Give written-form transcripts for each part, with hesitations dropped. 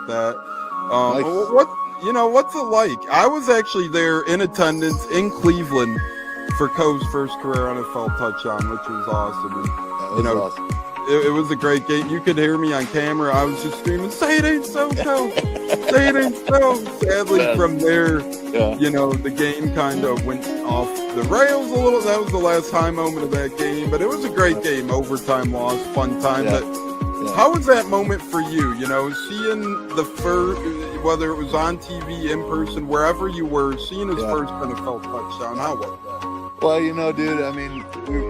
appreciate that. Nice. What's it like? I was actually there in attendance in Cleveland for Coe's first career NFL touchdown, which was awesome. And, Awesome. It was a great game. You could hear me on camera. I was just screaming, "Say it ain't so, Coe! Say it ain't so!" Sadly, from there, the game kind of went off the rails a little. That was the last high moment of that game, but it was a great game. Overtime loss, fun time. Yeah. But how was that moment for you? Seeing the first, whether it was on TV, in person, wherever you were, seeing his first NFL touchdown. How was that? Well, dude, I mean,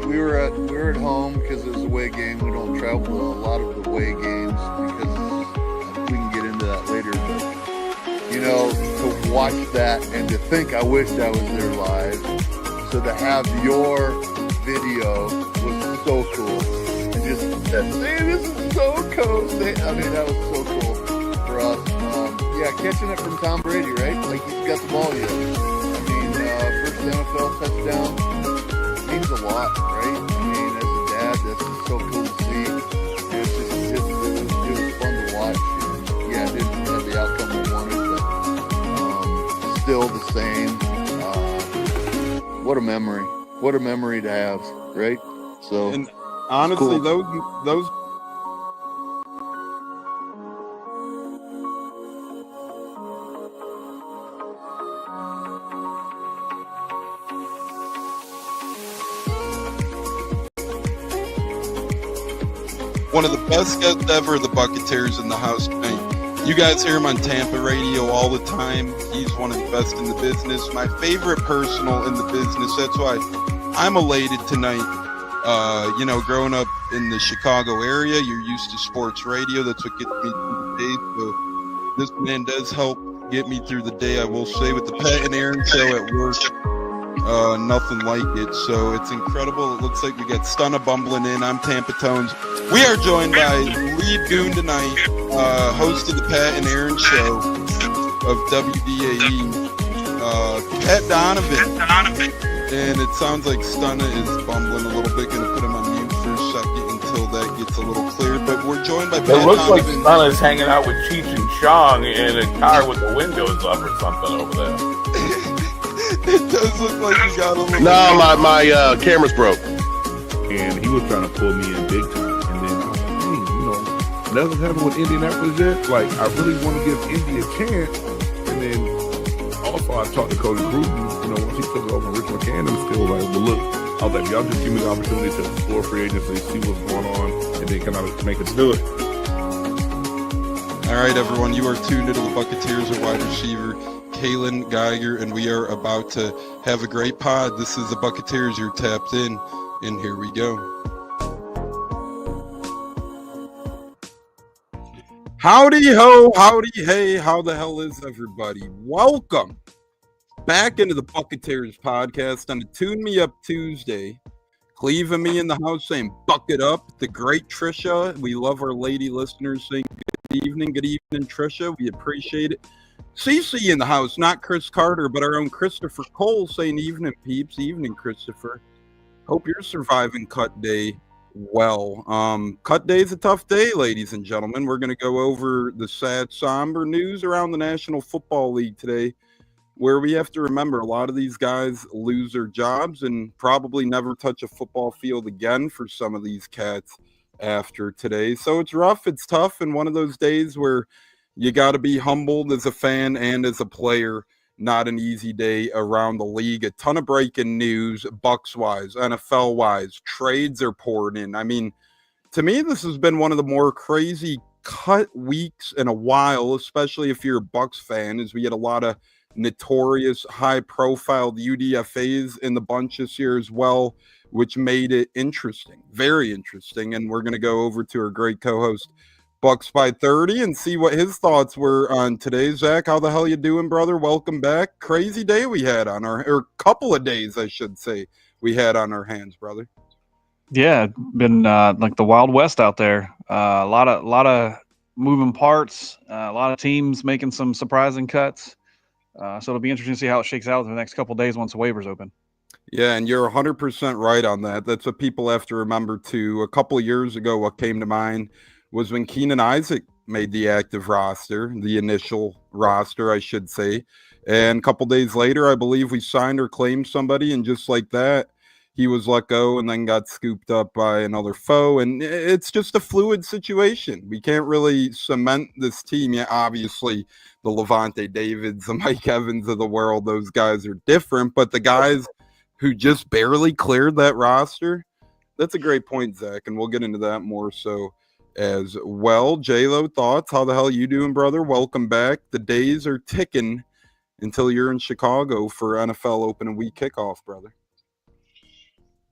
we were at home because it was a away game. We don't travel to a lot of the away games because we can get into that later. But, to watch that and to think I wished I was there live. So to have your video was so cool. And just that, hey, this is so cool. I mean, that was so cool for us. Catching it from Tom Brady, right? Like, he's got the ball yet. First NFL touchdown means a lot, right? I mean, as a dad, that's just so cool to see. It was fun to watch. And, it didn't have the outcome we wanted, but still the same. What a memory! What a memory to have, right? So, and honestly, cool. those. One of the best guests ever, the Buccaneers in the house tonight. You guys hear him on Tampa radio all the time. He's one of the best in the business. My favorite personal in the business. That's why I'm elated tonight. Growing up in the Chicago area, you're used to sports radio. That's what gets me through the day. So this man does help get me through the day, I will say, with the Pat and Aaron show at work. Nothing like it. So it's incredible. It looks like we got Stunna bumbling in. I'm Tampa Tones. We are joined by lead goon tonight, host of the Pat and Aaron show of WDAE, Pat Donovan. And it sounds like Stunna is bumbling a little bit. Going to put him on mute for a second until that gets a little clear. But we're joined by Pat Donovan. It looks like Stunna's hanging out with Cheech and Chong in a car with the windows up or something over there. It does look like you got a little. No, my camera's broke. And he was trying to pull me in big time. And then I was like, hey, nothing's happened with Indianapolis yet. Like, I really want to give Indy a chance. And then also I talked to Cody Gruden, once he took over Rich McCann, still like, well, look, I was like, y'all just give me the opportunity to explore free agency, see what's going on, and then can I make us do it? All right, everyone, you are tuned into the Buccaneers of wide receiver Kalen Geiger, and we are about to have a great pod. This is the Buccaneers. You're tapped in, and here we go. Howdy ho, howdy hey, how the hell is everybody? Welcome back into the Buccaneers podcast on a Tune Me Up Tuesday. Cleve and me in the house saying buck it up. The great Trisha. We love our lady listeners saying good evening, Trisha. We appreciate it. CC in the house, not Chris Carter, but our own Christopher Cole saying evening, peeps. Evening, Christopher. Hope you're surviving cut day well. Cut day is a tough day, ladies and gentlemen. We're going to go over the sad, somber news around the National Football League today, where we have to remember a lot of these guys lose their jobs and probably never touch a football field again for some of these cats after today. So it's rough, it's tough, and one of those days where you got to be humbled as a fan and as a player. Not an easy day around the league. A ton of breaking news, Bucs-wise, NFL-wise. Trades are pouring in. I mean, to me, this has been one of the more crazy cut weeks in a while, especially if you're a Bucs fan, as we had a lot of notorious, high-profile UDFAs in the bunch this year as well, which made it interesting, very interesting. And we're going to go over to our great co-host, Bucs by 30, and see what his thoughts were on today. Zach, how the hell you doing, brother? Welcome back. Crazy day we had on or couple of days, I should say, we had on our hands, brother. Yeah, been like the Wild West out there. A lot of moving parts. A lot of teams making some surprising cuts. So it'll be interesting to see how it shakes out in the next couple of days once the waivers open. Yeah, and you're 100% right on that. That's what people have to remember too. A couple of years ago, what came to mind was when Keenan Isaac made the active roster, the initial roster, I should say. And a couple days later, I believe we signed or claimed somebody, and just like that, he was let go and then got scooped up by another foe. And it's just a fluid situation. We can't really cement this team yet. Obviously, the Levante Davids, the Mike Evans of the world, those guys are different. But the guys who just barely cleared that roster, that's a great point, Zach. And we'll get into that more so as well. J-Lo, thoughts? How the hell you doing, brother? Welcome back. The days are ticking until you're in Chicago for NFL opening week kickoff, brother.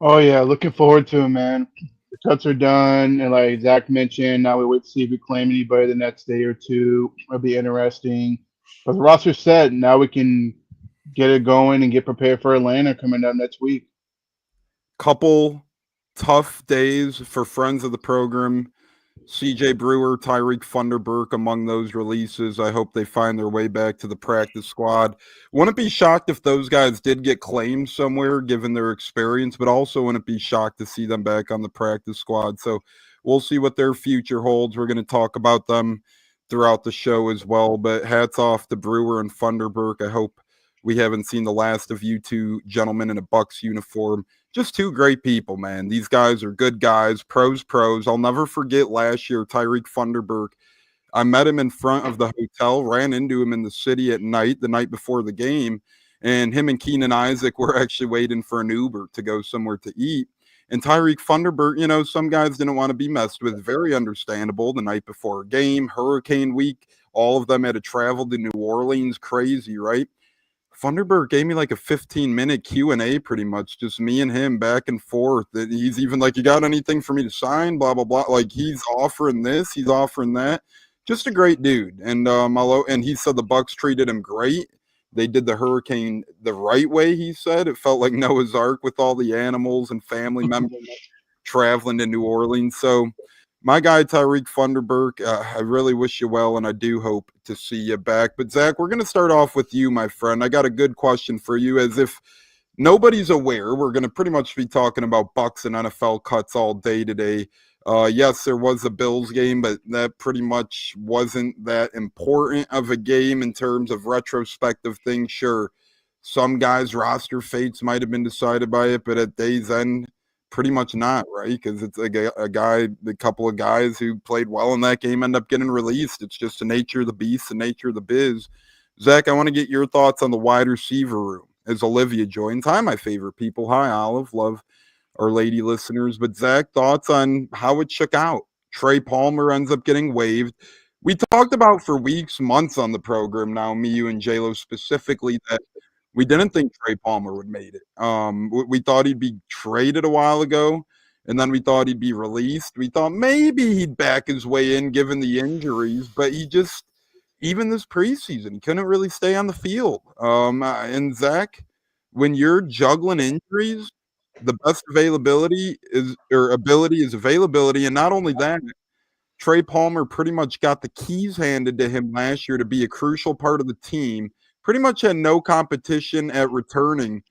Oh yeah, looking forward to it, man. The cuts are done, and like Zach mentioned, now we wait to see if we claim anybody the next day or two. It'll be interesting. But the roster's set. Now we can get it going and get prepared for Atlanta coming up next week. Couple tough days for friends of the program. CJ Brewer, Tyreek Funderburk among those releases. I hope they find their way back to the practice squad. Wouldn't be shocked if those guys did get claimed somewhere given their experience, but also wouldn't be shocked to see them back on the practice squad. So we'll see what their future holds. We're going to talk about them throughout the show as well, but hats off to Brewer and Funderburk. I hope we haven't seen the last of you two gentlemen in a Bucs uniform. Just two great people, man. These guys are good guys, pros. I'll never forget last year, Tyreek Funderburk. I met him in front of the hotel, ran into him in the city at night, the night before the game, and him and Keenan Isaac were actually waiting for an Uber to go somewhere to eat. And Tyreek Funderburk, some guys didn't want to be messed with. Very understandable. The night before a game, hurricane week, all of them had to travel to New Orleans. Crazy, right? Funderburk gave me like a 15-minute Q&A pretty much, just me and him back and forth. He's even like, you got anything for me to sign, blah, blah, blah. Like, he's offering this, he's offering that. Just a great dude. And he said the Bucs treated him great. They did the hurricane the right way, he said. It felt like Noah's Ark with all the animals and family members traveling to New Orleans. So my guy, Tyreek Funderburk, I really wish you well, and I do hope to see you back. But, Zach, we're going to start off with you, my friend. I got a good question for you. As if nobody's aware, we're going to pretty much be talking about Bucs and NFL cuts all day today. Yes, there was a Bills game, but that pretty much wasn't that important of a game in terms of retrospective things. Sure, some guys' roster fates might have been decided by it, but at day's end, pretty much not, right? Because it's a couple of guys who played well in that game end up getting released. It's just the nature of the beast, the nature of the biz. Zach, I want to get your thoughts on the wide receiver room as Olivia joins. Hi, my favorite people. Hi, Olive. Love our lady listeners. But Zach, thoughts on how it shook out? Trey Palmer ends up getting waived. We talked about for weeks, months on the program now, me, you, and J-Lo specifically, that we didn't think Trey Palmer would make it. We thought he'd be traded a while ago, and then we thought he'd be released. We thought maybe he'd back his way in given the injuries, but he just, even this preseason, he couldn't really stay on the field. And Zach, when you're juggling injuries, the best ability is availability, and not only that, Trey Palmer pretty much got the keys handed to him last year to be a crucial part of the team. Pretty much had no competition at returning.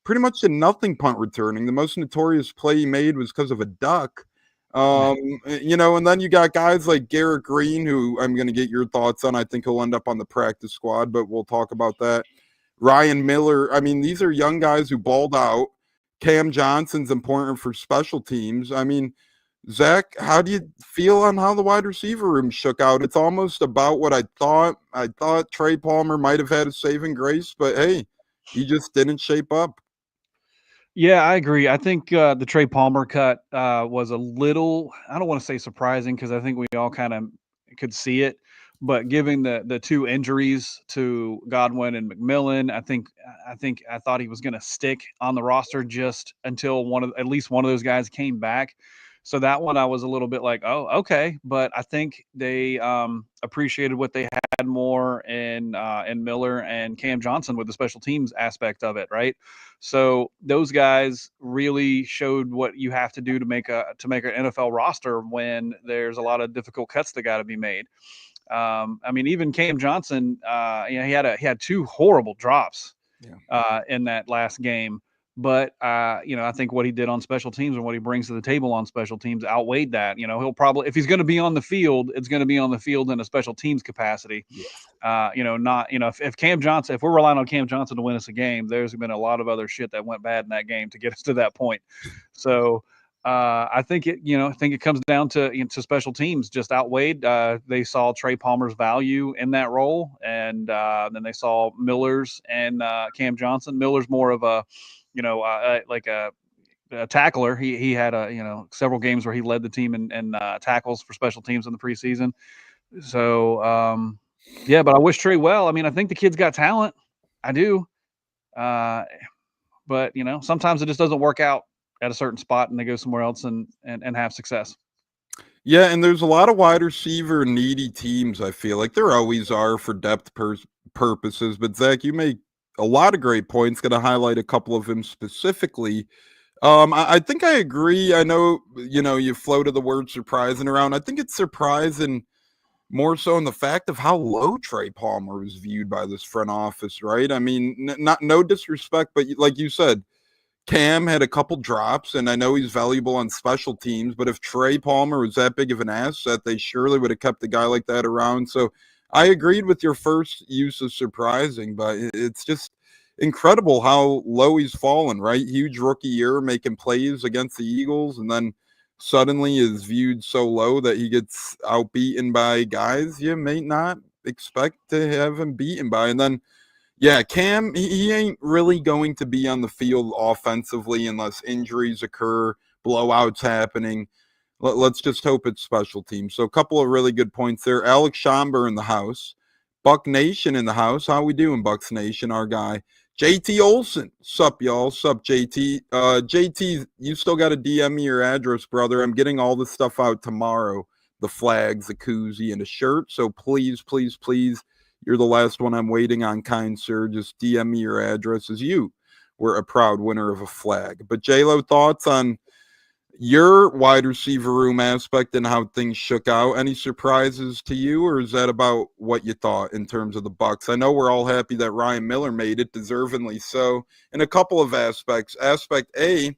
Pretty much did nothing punt returning. The most notorious play he made was because of a duck. And then you got guys like Garrett Green, who I'm going to get your thoughts on. I think he'll end up on the practice squad, but we'll talk about that. Ryan Miller. I mean, these are young guys who balled out. Cam Johnson's important for special teams. I mean, Zach, how do you feel on how the wide receiver room shook out? It's almost about what I thought. I thought Trey Palmer might have had a saving grace, but hey, he just didn't shape up. Yeah, I agree. I think the Trey Palmer cut was a little, I don't want to say surprising, because I think we all kind of could see it. But given the two injuries to Godwin and McMillan, I thought he was going to stick on the roster just until at least one of those guys came back. So that one I was a little bit like, oh, okay. But I think they appreciated what they had more in Miller and Cam Johnson with the special teams aspect of it, right? So those guys really showed what you have to do to make an NFL roster when there's a lot of difficult cuts that got to be made. I mean, even Cam Johnson, he had two horrible drops in that last game. But I think what he did on special teams and what he brings to the table on special teams outweighed that. He'll probably, if he's going to be on the field, it's going to be on the field in a special teams capacity. Not if Cam Johnson, if we're relying on Cam Johnson to win us a game, there's been a lot of other shit that went bad in that game to get us to that point. So I think it comes down to special teams just outweighed. They saw Trey Palmer's value in that role, and then they saw Miller's and Cam Johnson. Miller's more of a like a tackler. He had several games where he led the team in tackles for special teams in the preseason. So but I wish Trey well. I mean, I think the kid's got talent. I do. But sometimes it just doesn't work out at a certain spot and they go somewhere else and have success. Yeah, and there's a lot of wide receiver needy teams, I feel like. There always are for depth purposes. But, Zach, you make a lot of great points. Going to highlight a couple of them specifically. I think I agree. I know, you floated the word surprising around. I think it's surprising more so in the fact of how low Trey Palmer was viewed by this front office, right? I mean, no disrespect, but like you said, Cam had a couple drops, and I know he's valuable on special teams, but if Trey Palmer was that big of an asset, they surely would have kept a guy like that around. So I agreed with your first use of surprising, but it's just incredible how low he's fallen, right? Huge rookie year, making plays against the Eagles, and then suddenly is viewed so low that he gets outbeaten by guys you may not expect to have him beaten by. And then, yeah, Cam, he ain't really going to be on the field offensively unless injuries occur, blowouts happening. Let's just hope it's special teams. So a couple of really good points there. Alex Schomber in the house. Buck Nation in the house. How we doing, Bucks Nation, our guy? JT Olson. Sup, y'all? Sup, JT? JT, you still got to DM me your address, brother. I'm getting all this stuff out tomorrow. The flags, the koozie, and a shirt. So please, please, please, you're the last one I'm waiting on, kind sir. Just DM me your address as you were a proud winner of a flag. But J-Lo, thoughts on your wide receiver room aspect and how things shook out? Any surprises to you, or is that about what you thought in terms of the Bucs? I know we're all happy that Ryan Miller made it, deservingly so, in a couple of aspects. Aspect A,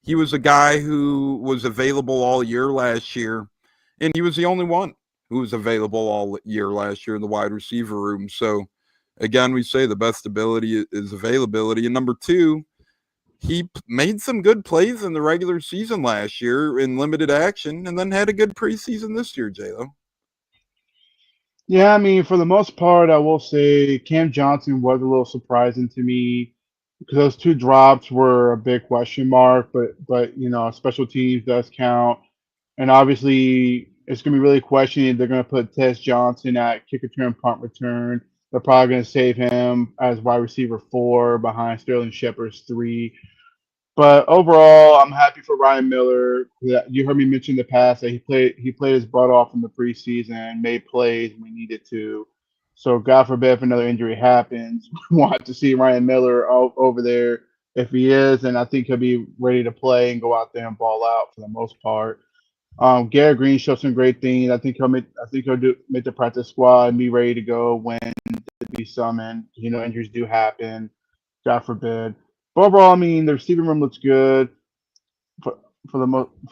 he was a guy who was available all year last year, and he was the only one who was available all year last year in the wide receiver room. So, again, we say the best ability is availability. And number two, he made some good plays in the regular season last year in limited action and then had a good preseason this year, J-Lo. Yeah, I mean, for the most part, I will say Cam Johnson was a little surprising to me because those two drops were a big question mark. But special teams does count, and obviously it's going to be really questioning. They're going to put Tess Johnson at kick return, punt return. They're probably going to save him as wide receiver 4 behind Sterling Shepard's 3. But overall, I'm happy for Ryan Miller. You heard me mention in the past that he played his butt off in the preseason, made plays when he needed to. So God forbid if another injury happens, we want to see Ryan Miller over there. If he is, then I think he'll be ready to play and go out there and ball out for the most part. Garrett Green showed some great things. I think he'll make the practice squad and be ready to go when to be summoned. Injuries do happen. God forbid. But overall, I mean, the receiving room looks good for the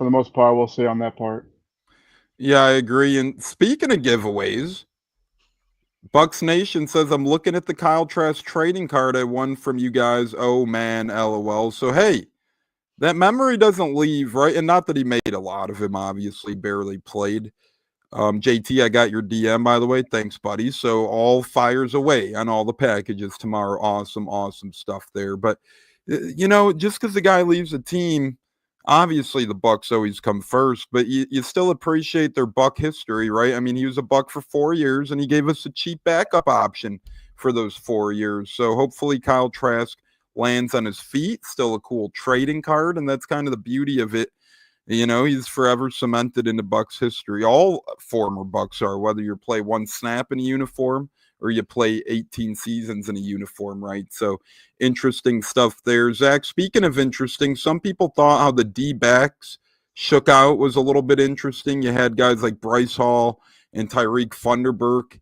most part. We'll say on that part. Yeah, I agree. And speaking of giveaways, Bucks Nation says, I'm looking at the Kyle Trask trading card I won from you guys. Oh, man, LOL. So, hey, that memory doesn't leave, right? And not that he made a lot of him, obviously, barely played. JT, I got your DM, by the way. Thanks, buddy. So all fires away on all the packages tomorrow. Awesome, awesome stuff there. But, just because the guy leaves a team, obviously the Bucks always come first, but you still appreciate their Buck history, right? I mean, he was a Buck for 4 years, and he gave us a cheap backup option for those 4 years. So hopefully Kyle Trask lands on his feet. Still a cool trading card, and that's kind of the beauty of it. He's forever cemented into Bucks history. All former Bucks are, whether you play one snap in a uniform or you play 18 seasons in a uniform, right? So interesting stuff there. Zach, speaking of interesting, some people thought how the D-backs shook out was a little bit interesting. You had guys like Bryce Hall and Tyreek Funderburk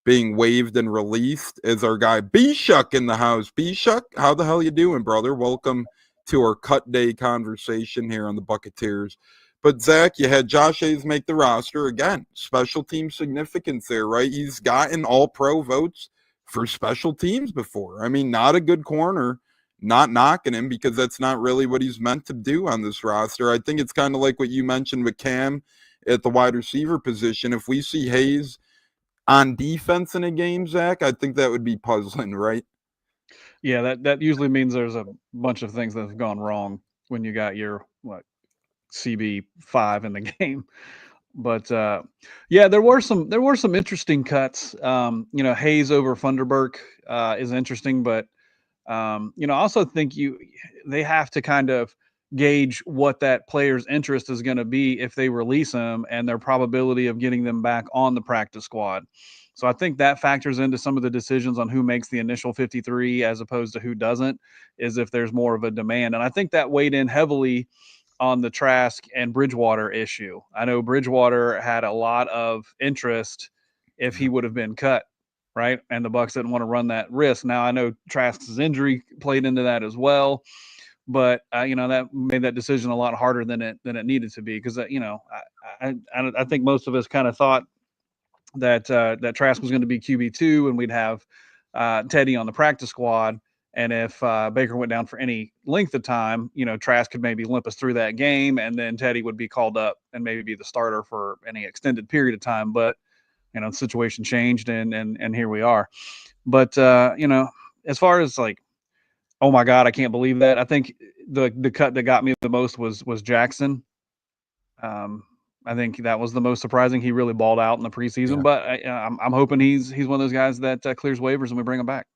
being waived and released, as our guy B-Shuck in the house. B-Shuck, how the hell you doing, brother? Welcome to our cut day conversation here on the Buccaneers. But Zach, you had Josh Hayes make the roster again. Special team significance there, right? He's gotten all-pro votes for special teams before. I mean, not a good corner, not knocking him because that's not really what he's meant to do on this roster. I think it's kind of like what you mentioned with Cam at the wide receiver position. If we see Hayes on defense in a game, Zach, I think that would be puzzling, right? Yeah, that usually means there's a bunch of things that have gone wrong when you got your CB5 in the game. But yeah, there were some interesting cuts. Hayes over Funderburk is interesting, but I also think they have to kind of gauge what that player's interest is going to be if they release them and their probability of getting them back on the practice squad. So I think that factors into some of the decisions on who makes the initial 53 as opposed to who doesn't, is if there's more of a demand. And I think that weighed in heavily on the Trask and Bridgewater issue. I know Bridgewater had a lot of interest if he would have been cut, right? And the Bucs didn't want to run that risk. Now I know Trask's injury played into that as well, but that made that decision a lot harder than it needed to be because I think most of us kind of thought that Trask was going to be QB2 and we'd have Teddy on the practice squad. And if Baker went down for any length of time, Trask could maybe limp us through that game, and then Teddy would be called up and maybe be the starter for any extended period of time. But the situation changed, and here we are. But as far as like, oh my God, I can't believe that. I think the cut that got me the most was Jackson. I think that was the most surprising. He really balled out in the preseason, but I'm hoping he's one of those guys that clears waivers and we bring him back.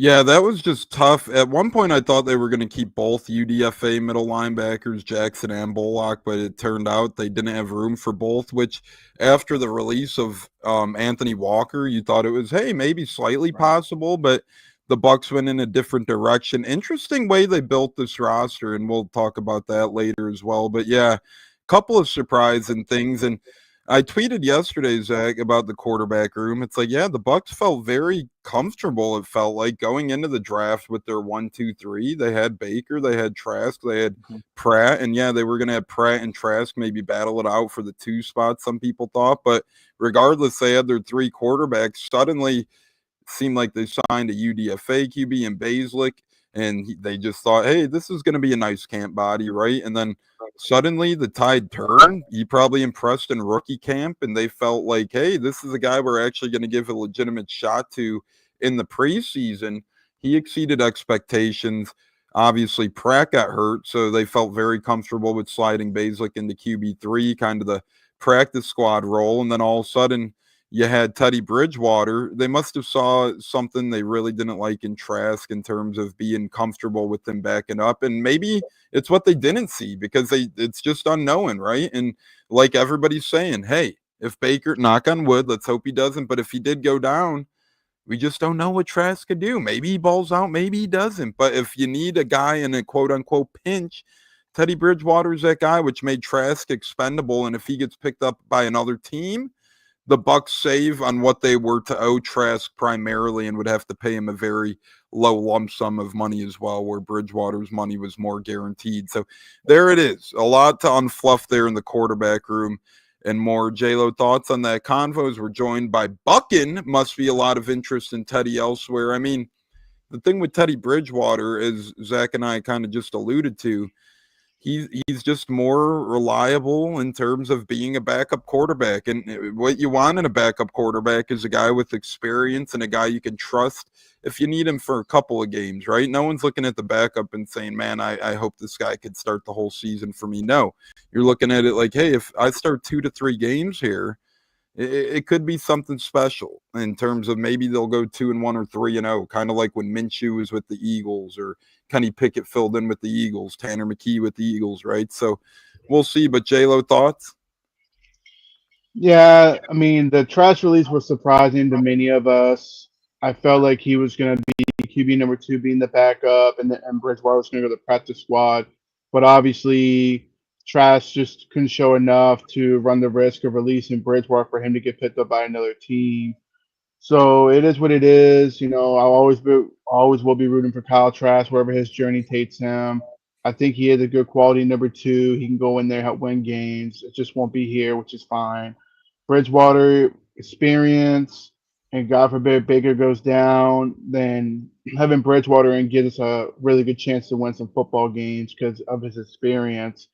Yeah, that was just tough. At one point, I thought they were going to keep both UDFA middle linebackers, Jackson and Bullock, but it turned out they didn't have room for both, which after the release of Anthony Walker, you thought it was, hey, maybe slightly possible, but the Bucs went in a different direction. Interesting way they built this roster, and we'll talk about that later as well. But yeah, a couple of surprising things, and I tweeted yesterday, Zach, about the quarterback room. It's like, yeah, the Bucs felt very comfortable. It felt like going into the draft with their 1, 2, 3. They had Baker, they had Trask, they had Pratt, and yeah, they were going to have Pratt and Trask maybe battle it out for the 2 spots. Some people thought, but regardless, they had their 3 quarterbacks. Suddenly, it seemed like they signed a UDFA QB in Baszlik, and they just thought, hey, this is going to be a nice camp body, right? And then suddenly the tide turned. He probably impressed in rookie camp, and they felt like, hey, this is a guy we're actually going to give a legitimate shot to in the preseason. He exceeded expectations. Obviously, Pratt got hurt, so they felt very comfortable with sliding Baszlik into QB3, kind of the practice squad role. And then all of a sudden, you had Teddy Bridgewater. They must have saw something they really didn't like in Trask in terms of being comfortable with him backing up. And maybe it's what they didn't see because it's just unknown, right? And like everybody's saying, hey, if Baker, knock on wood, let's hope he doesn't. But if he did go down, we just don't know what Trask could do. Maybe he balls out, maybe he doesn't. But if you need a guy in a quote-unquote pinch, Teddy Bridgewater is that guy, which made Trask expendable. And if he gets picked up by another team, the Bucs save on what they were to owe Trask primarily and would have to pay him a very low lump sum of money as well, where Bridgewater's money was more guaranteed. So there it is. A lot to unfluff there in the quarterback room and more. J-Lo, thoughts on that? Convos were joined by Buckin. Must be a lot of interest in Teddy elsewhere. I mean, the thing with Teddy Bridgewater, as Zach and I kind of just alluded to, he's just more reliable in terms of being a backup quarterback. And what you want in a backup quarterback is a guy with experience and a guy you can trust if you need him for a couple of games, right? No one's looking at the backup and saying, man, I hope this guy could start the whole season for me. No, you're looking at it like, hey, if I start 2 to 3 games here, it could be something special in terms of maybe they'll go 2-1 or 3-0, kind of like when Minshew was with the Eagles or Kenny Pickett filled in with the Eagles, Tanner McKee with the Eagles, right? So we'll see. But J-Lo, thoughts? Yeah, I mean, the Trask release was surprising to many of us. I felt like he was going to be QB number 2, being the backup, and Bridgewater was going to go to the practice squad. But obviously, Trask just couldn't show enough to run the risk of releasing Bridgewater for him to get picked up by another team. So it is what it is. I'll always will be rooting for Kyle Trask wherever his journey takes him. I think he is a good quality number two. He can go in there, help win games. It just won't be here, which is fine. Bridgewater, experience, and God forbid Baker goes down, then having Bridgewater in gives us a really good chance to win some football games because of his experience.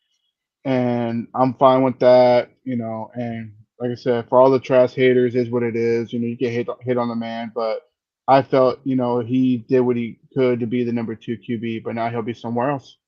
And I'm fine with that, And like I said, for all the trash haters, is what it is. You get hit on the man, but I felt, he did what he could to be the number two QB, but now he'll be somewhere else.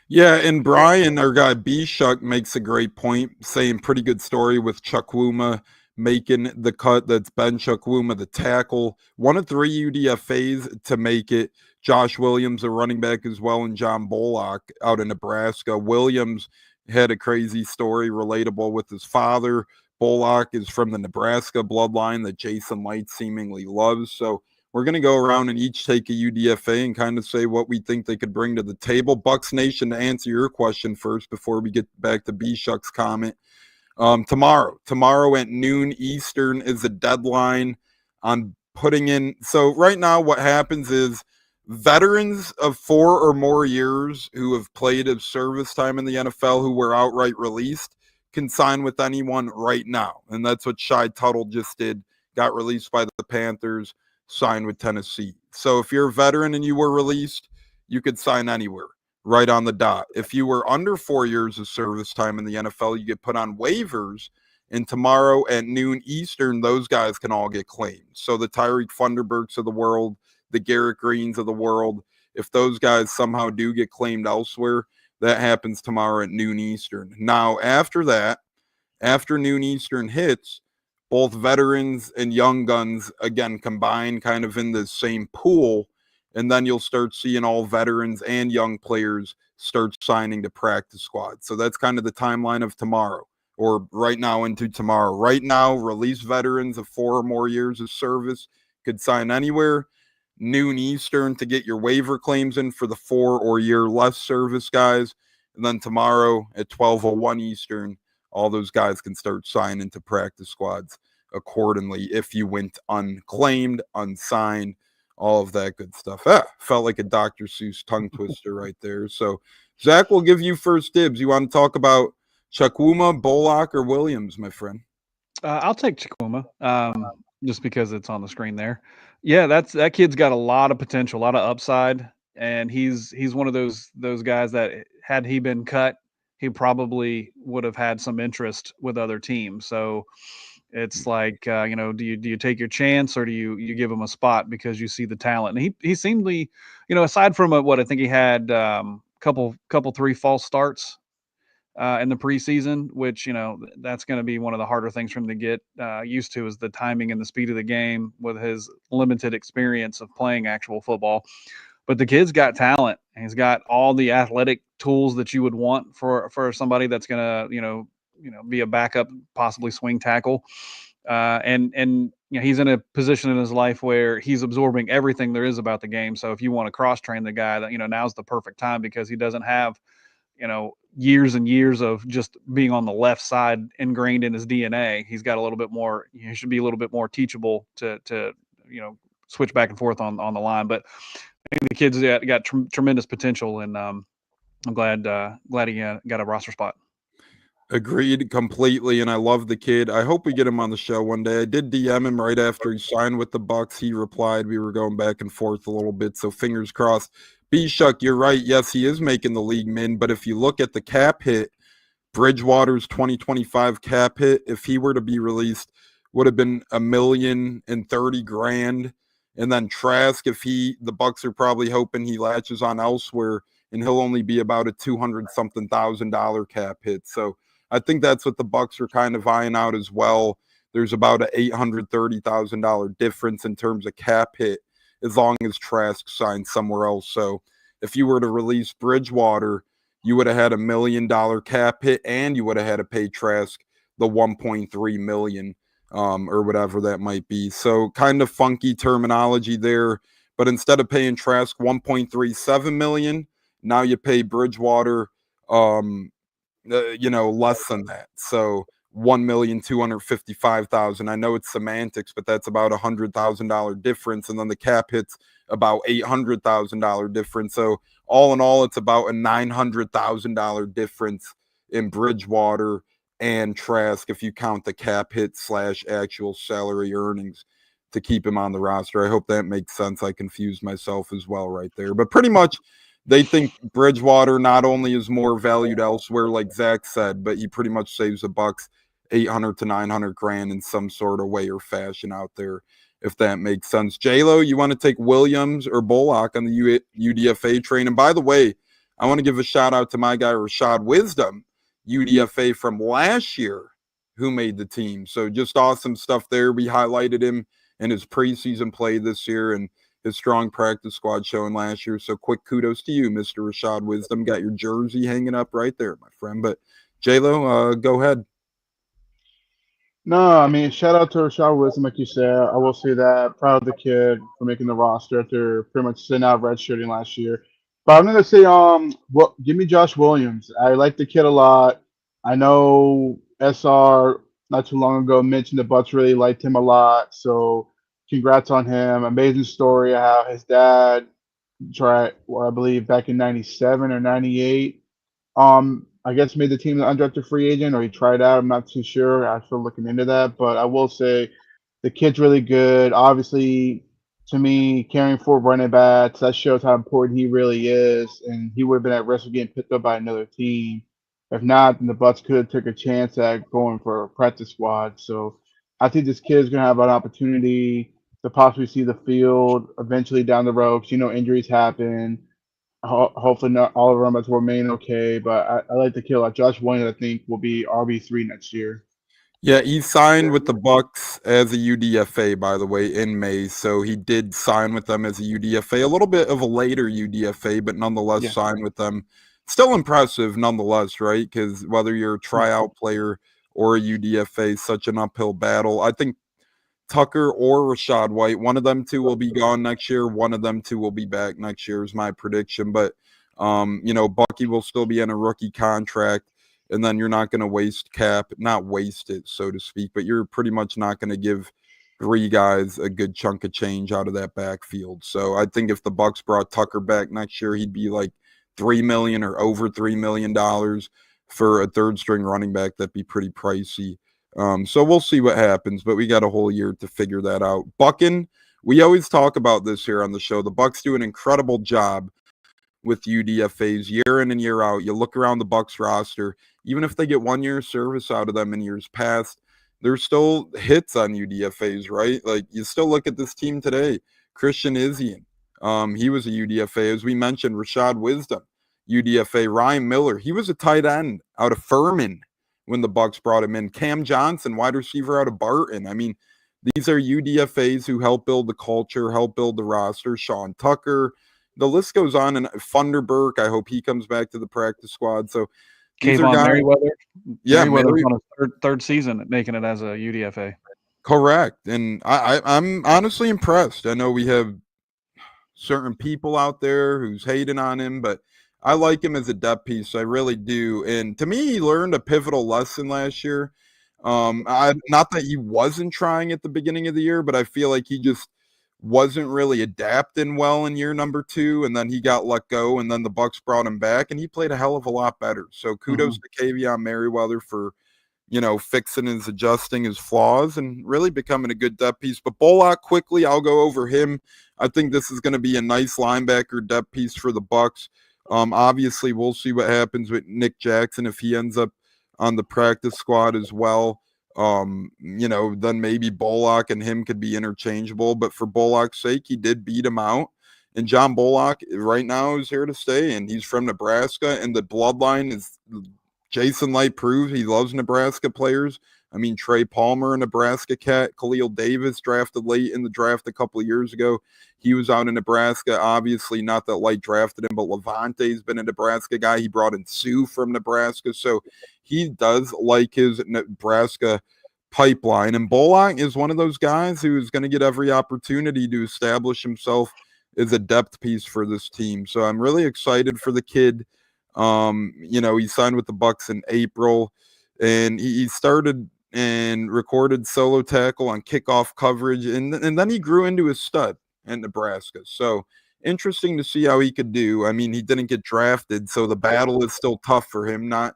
Yeah, and Brian, our guy B Shuck, makes a great point, saying pretty good story with Chukwuma making the cut. That's Ben Chukwuma, the tackle. One of three UDFAs to make it. Josh Williams, a running back as well, and John Bullock out in Nebraska. Williams had a crazy story relatable with his father. Bullock is from the Nebraska bloodline that Jason Light seemingly loves. So we're going to go around and each take a UDFA and kind of say what we think they could bring to the table. Bucs Nation, to answer your question first before we get back to B Shuck's comment. Tomorrow at noon Eastern is the deadline on putting in. So right now what happens is veterans of 4 or more years who have played of service time in the NFL who were outright released can sign with anyone right now. And that's what Shy Tuttle just did. Got released by the Panthers, signed with Tennessee. So if you're a veteran and you were released, you could sign anywhere right on the dot. If you were under 4 years of service time in the NFL, you get put on waivers. And tomorrow at noon Eastern, those guys can all get claimed. So the Tyreek Funderburks of the world, the Garrett Greens of the world, if those guys somehow do get claimed elsewhere, that happens tomorrow at noon Eastern. Now, after that, after noon Eastern hits, both veterans and young guns, again, combine kind of in the same pool. And then you'll start seeing all veterans and young players start signing to practice squad. So that's kind of the timeline of tomorrow, or right now into tomorrow. Right now, release veterans of 4 or more years of service could sign anywhere. Noon Eastern to get your waiver claims in for the 4 or year less service guys. And then tomorrow at 12:01 Eastern, all those guys can start signing to practice squads accordingly if you went unclaimed, unsigned, all of that good stuff. Felt like a Dr. Seuss tongue twister right there. So Zach will give you first dibs. You want to talk about Chukwuma, Bullock, or Williams, my friend? I'll take Chukwuma, just because it's on the screen there. Yeah, that kid's got a lot of potential, a lot of upside, and he's one of those guys that had he been cut, he probably would have had some interest with other teams. So it's like, do you take your chance, or do you give him a spot because you see the talent? And he seemingly, aside from what I think he had, couple 3 false starts in the preseason, which, that's going to be one of the harder things for him to get used to, is the timing and the speed of the game with his limited experience of playing actual football. But the kid's got talent. He's got all the athletic tools that you would want for somebody that's going to, be a backup, possibly swing tackle. And he's in a position in his life where he's absorbing everything there is about the game. So if you want to cross train the guy, that, now's the perfect time, because he doesn't have, years and years of just being on the left side ingrained in his DNA. He's got a little bit more, he should be a little bit more teachable to switch back and forth on the line. But I think the kid's got tremendous potential, and I'm glad he got a roster spot. Agreed completely, and I love the kid. I hope we get him on the show one day. I did DM him right after he signed with the Bucs. He replied. We were going back and forth a little bit, so fingers crossed. B-Shuck, you're right. Yes, he is making the league min, but if you look at the cap hit, Bridgewater's 2025 cap hit, if he were to be released, would have been $1,030,000. And then Trask, the Bucs are probably hoping he latches on elsewhere, and he'll only be about a $200-something thousand cap hit. So I think that's what the Bucs are kind of eyeing out as well. There's about a $830,000 difference in terms of cap hit, as long as Trask signs somewhere else. So if you were to release Bridgewater, you would have had $1 million cap hit, and you would have had to pay Trask the $1.3 million, or whatever that might be. So kind of funky terminology there. But instead of paying Trask $1.37 million, now you pay Bridgewater, less than that. So $1,255,000. I know it's semantics, but that's about $100,000 difference. And then the cap hits about $800,000 difference. So all in all, it's about a $900,000 difference in Bridgewater and Trask if you count the cap hit / actual salary earnings to keep him on the roster. I hope that makes sense. I confused myself as well right there. But pretty much they think Bridgewater not only is more valued elsewhere, like Zach said, but he pretty much saves the Bucs 800 to 900 grand in some sort of way or fashion out there, if that makes sense. J-Lo, you want to take Williams or Bullock on the UDFA train? And by the way, I want to give a shout out to my guy, Rashad Wisdom, UDFA from last year, who made the team. So just awesome stuff there. We highlighted him in his preseason play this year and his strong practice squad showing last year. So quick kudos to you, Mr. Rashad Wisdom. Got your jersey hanging up right there, my friend. But J-Lo, go ahead. No, I mean, shout out to Rashad Wilson, like you said. I will say that. Proud of the kid for making the roster after pretty much sitting out redshirting last year. But I'm gonna say, give me Josh Williams. I like the kid a lot. I know SR not too long ago mentioned the Bucs really liked him a lot. So congrats on him. Amazing story how his dad tried, well, I believe back in '97 or '98. I guess made the team an undrafted free agent, or he tried out. I'm not too sure. I'm still looking into that, but I will say the kid's really good. Obviously, to me, caring for running backs, that shows how important he really is, and he would have been at risk of getting picked up by another team. If not, then the Bucs could have took a chance at going for a practice squad. So I think this kid is going to have an opportunity to possibly see the field eventually down the road. 'Cause, injuries happen. Hopefully not all of them will remain okay, but I like the kid. Like Josh Williams, I think will be RB3 next year. Yeah, he signed with the Bucs as a UDFA, by the way, in May. So he did sign with them as a UDFA, a little bit of a later UDFA, but nonetheless signed with them. Still impressive, nonetheless, right? Because whether you're a tryout player or a UDFA, such an uphill battle. I think Tucker or Rashad White, one of them two will be gone next year. One of them two will be back next year is my prediction. But, Bucky will still be in a rookie contract. And then you're not going to not waste it, so to speak, but you're pretty much not going to give three guys a good chunk of change out of that backfield. So I think if the Bucs brought Tucker back next year, he'd be like $3 million or over $3 million for a third string running back. That'd be pretty pricey. So we'll see what happens, but we got a whole year to figure that out. Bucking, we always talk about this here on the show. The Bucs do an incredible job with UDFAs year in and year out. You look around the Bucs roster, even if they get 1 year service out of them in years past, there's still hits on UDFAs, right? Like you still look at this team today. Christian Izzian, he was a UDFA. As we mentioned, Rashad Wisdom, UDFA. Ryan Miller, he was a tight end out of Furman when the Bucs brought him in. Cam Johnson, wide receiver out of Barton. I mean, these are UDFAs who help build the culture, help build the roster. Sean Tucker, the list goes on. And Funderburk, I hope he comes back to the practice squad. So these are guys. Merriweather. Yeah, Merriweather's on his third season at making it as a UDFA. Correct. And I'm honestly impressed. I know we have certain people out there who's hating on him, but I like him as a depth piece. I really do. And to me, he learned a pivotal lesson last year. Not that he wasn't trying at the beginning of the year, but I feel like he just wasn't really adapting well in year number 2, and then he got let go, and then the Bucs brought him back, and he played a hell of a lot better. So kudos to Kavion Merriweather for, fixing and adjusting his flaws and really becoming a good depth piece. But Bullock, quickly, I'll go over him. I think this is going to be a nice linebacker depth piece for the Bucs. Obviously, we'll see what happens with Nick Jackson if he ends up on the practice squad as well. Then maybe Bullock and him could be interchangeable. But for Bullock's sake, he did beat him out. And John Bullock right now is here to stay, and he's from Nebraska. And the bloodline is Jason Light proved he loves Nebraska players. I mean, Trey Palmer, a Nebraska cat. Khalil Davis, drafted late in the draft a couple of years ago. He was out in Nebraska. Obviously, not that Light drafted him, but Levante's been a Nebraska guy. He brought in Sue from Nebraska. So he does like his Nebraska pipeline. And Bullock is one of those guys who is going to get every opportunity to establish himself as a depth piece for this team. So I'm really excited for the kid. He signed with the Bucs in April. and he started and recorded solo tackle on kickoff coverage, and then he grew into a stud in Nebraska. So interesting to see how he could do. I mean, he didn't get drafted, so the battle is still tough for him. Not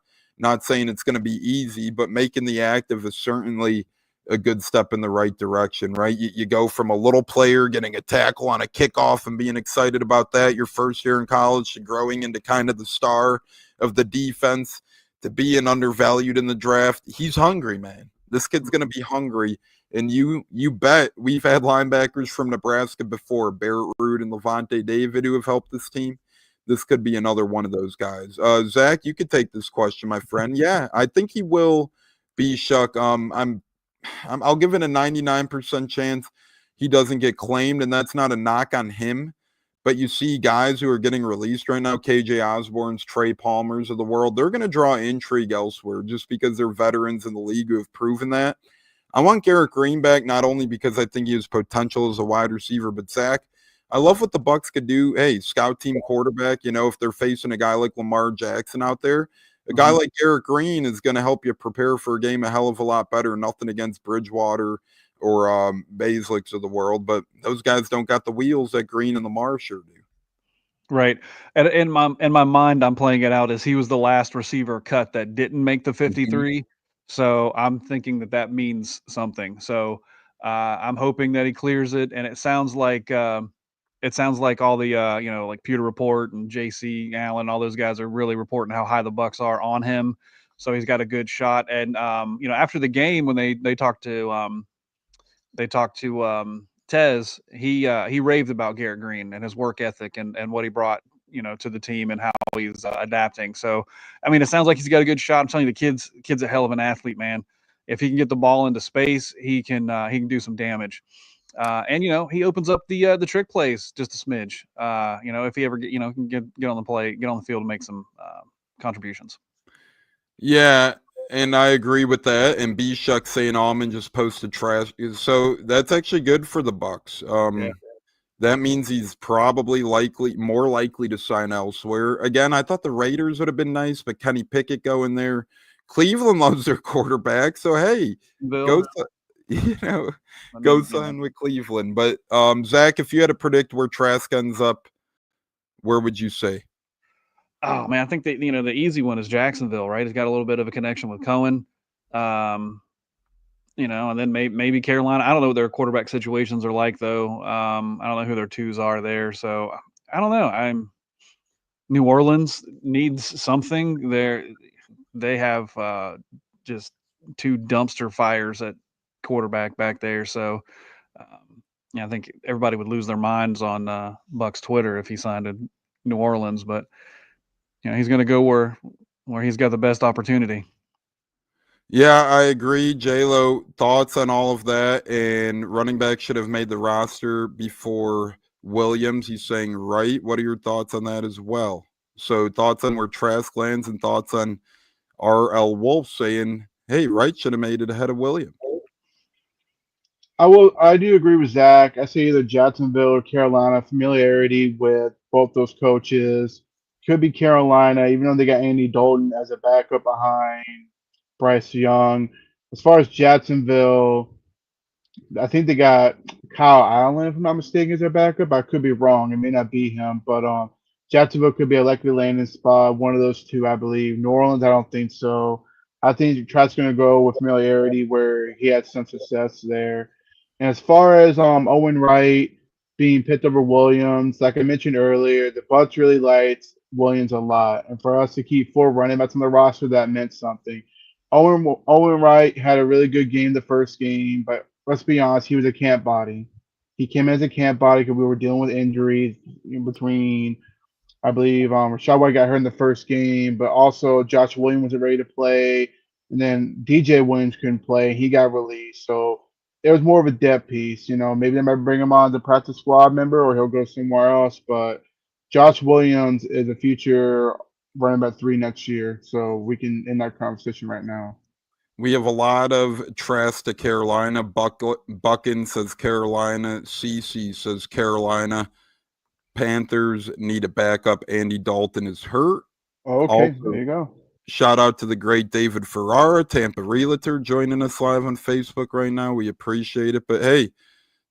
saying it's going to be easy, but making the active is certainly a good step in the right direction, right? You go from a little player getting a tackle on a kickoff and being excited about that your first year in college to growing into kind of the star of the defense to being undervalued in the draft. He's hungry, man. This kid's going to be hungry. And you bet we've had linebackers from Nebraska before, Barrett Root and Levante David, who have helped this team. This could be another one of those guys. Zach, you could take this question, my friend. Yeah, I think he will be Shuck. I'll give it a 99% chance he doesn't get claimed, and that's not a knock on him. But you see guys who are getting released right now, KJ Osborne's, Trey Palmer's of the world, they're going to draw intrigue elsewhere just because they're veterans in the league who have proven that. I want Garrett Green back, not only because I think he has potential as a wide receiver, but Zach, I love what the Bucs could do. Hey, scout team quarterback, if they're facing a guy like Lamar Jackson out there, a guy like Garrett Green is going to help you prepare for a game a hell of a lot better. Nothing against Bridgewater or Basics of the world, but those guys don't got the wheels that Green and Lamar sure do. Right. And in my mind, I'm playing it out as he was the last receiver cut that didn't make the 53. So I'm thinking that means something. So I'm hoping that he clears it. And it sounds like all the like Pewter Report and JC Allen, all those guys are really reporting how high the Bucs are on him. So he's got a good shot. And after the game when they talked to Tez, he raved about Garrett Green and his work ethic and what he brought, to the team and how he's adapting. So, I mean, it sounds like he's got a good shot. I'm telling you, the kid's a hell of an athlete, man. If he can get the ball into space, he can do some damage. And he opens up the trick plays just a smidge. If he ever can get on the field and make some contributions. Yeah, and I agree with that. And B Shuck saying Almond just posted trash. So that's actually good for the Bucs. That means he's probably more likely to sign elsewhere. Again, I thought the Raiders would have been nice, but Kenny Pickett going there. Cleveland loves their quarterback, so hey, go sign with Cleveland. But Zach, if you had to predict where Trask ends up, where would you say? Oh man, I think that the easy one is Jacksonville, right? He's got a little bit of a connection with Cohen, and then maybe Carolina. I don't know what their quarterback situations are like though. I don't know who their twos are there, so I don't know. New Orleans needs something. They have just two dumpster fires at quarterback back there, so I think everybody would lose their minds on Bucs Twitter if he signed in New Orleans, but. He's going to go where he's got the best opportunity. Yeah, I agree. J-Lo, thoughts on all of that? And running back should have made the roster before Williams. He's saying right. What are your thoughts on that as well? So thoughts on where Trask lands and thoughts on R.L. Wolf saying, hey, Wright should have made it ahead of Williams. I do agree with Zach. I say either Jacksonville or Carolina. Familiarity with both those coaches. Could be Carolina, even though they got Andy Dalton as a backup behind Bryce Young. As far as Jacksonville, I think they got Kyle Allen, if I'm not mistaken, as their backup. I could be wrong. It may not be him, but Jacksonville could be a likely landing spot. One of those two, I believe. New Orleans, I don't think so. I think Trout's going to go with familiarity where he had some success there. And as far as Owen Wright being picked over Williams, like I mentioned earlier, the Bucs really liked Williams a lot. And for us to keep 4 running backs on the roster, that meant something. Owen Wright had a really good game the first game, but let's be honest, he was a camp body. He came as a camp body because we were dealing with injuries in between. I believe Rashad White got hurt in the first game, but also Josh Williams wasn't ready to play. And then DJ Williams couldn't play. He got released. So it was more of a depth piece. Maybe they might bring him on as a practice squad member or he'll go somewhere else. But Josh Williams is a future running back 3 next year, so we can end that conversation right now. We have a lot of Trask to Carolina. Buckin says Carolina. CC says Carolina. Panthers need a backup. Andy Dalton is hurt. Okay, there you go. Shout out to the great David Ferrara, Tampa Realtor, joining us live on Facebook right now. We appreciate it. But hey,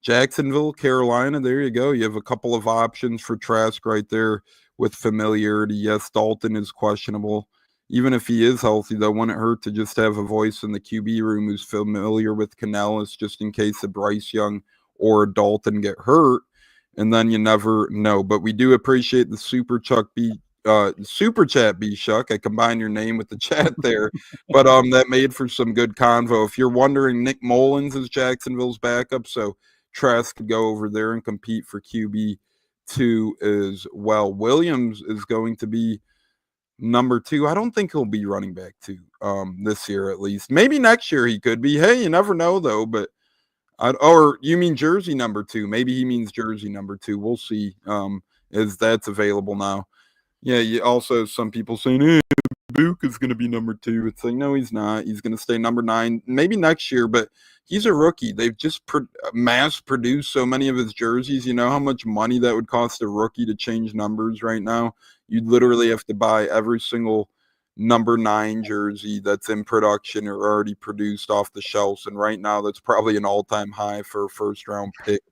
Jacksonville, Carolina, there you go. You have a couple of options for Trask right there with familiarity. Yes, Dalton is questionable. Even if he is healthy, though, wouldn't hurt to just have a voice in the QB room who's familiar with Canellis just in case a Bryce Young or a Dalton get hurt. And then you never know. But we do appreciate the Super Chat B Shuck. I combined your name with the chat there. But that made for some good convo. If you're wondering, Nick Mullins is Jacksonville's backup, so Trask could go over there and compete for QB2 as well. Williams is going to be number 2. I don't think he'll be running back 2 this year at least. Maybe next year he could be. Hey, you never know though. But or you mean jersey number 2? Maybe he means jersey number 2. We'll see as that's available now. Yeah, you also have some people saying, hey, Book is going to be number 2. It's like, no, he's not. He's going to stay number 9, maybe next year, but he's a rookie. They've just mass produced so many of his jerseys. You know how much money that would cost a rookie to change numbers right now? You'd literally have to buy every single number 9 jersey that's in production or already produced off the shelves. And right now, that's probably an all-time high for a first-round pick.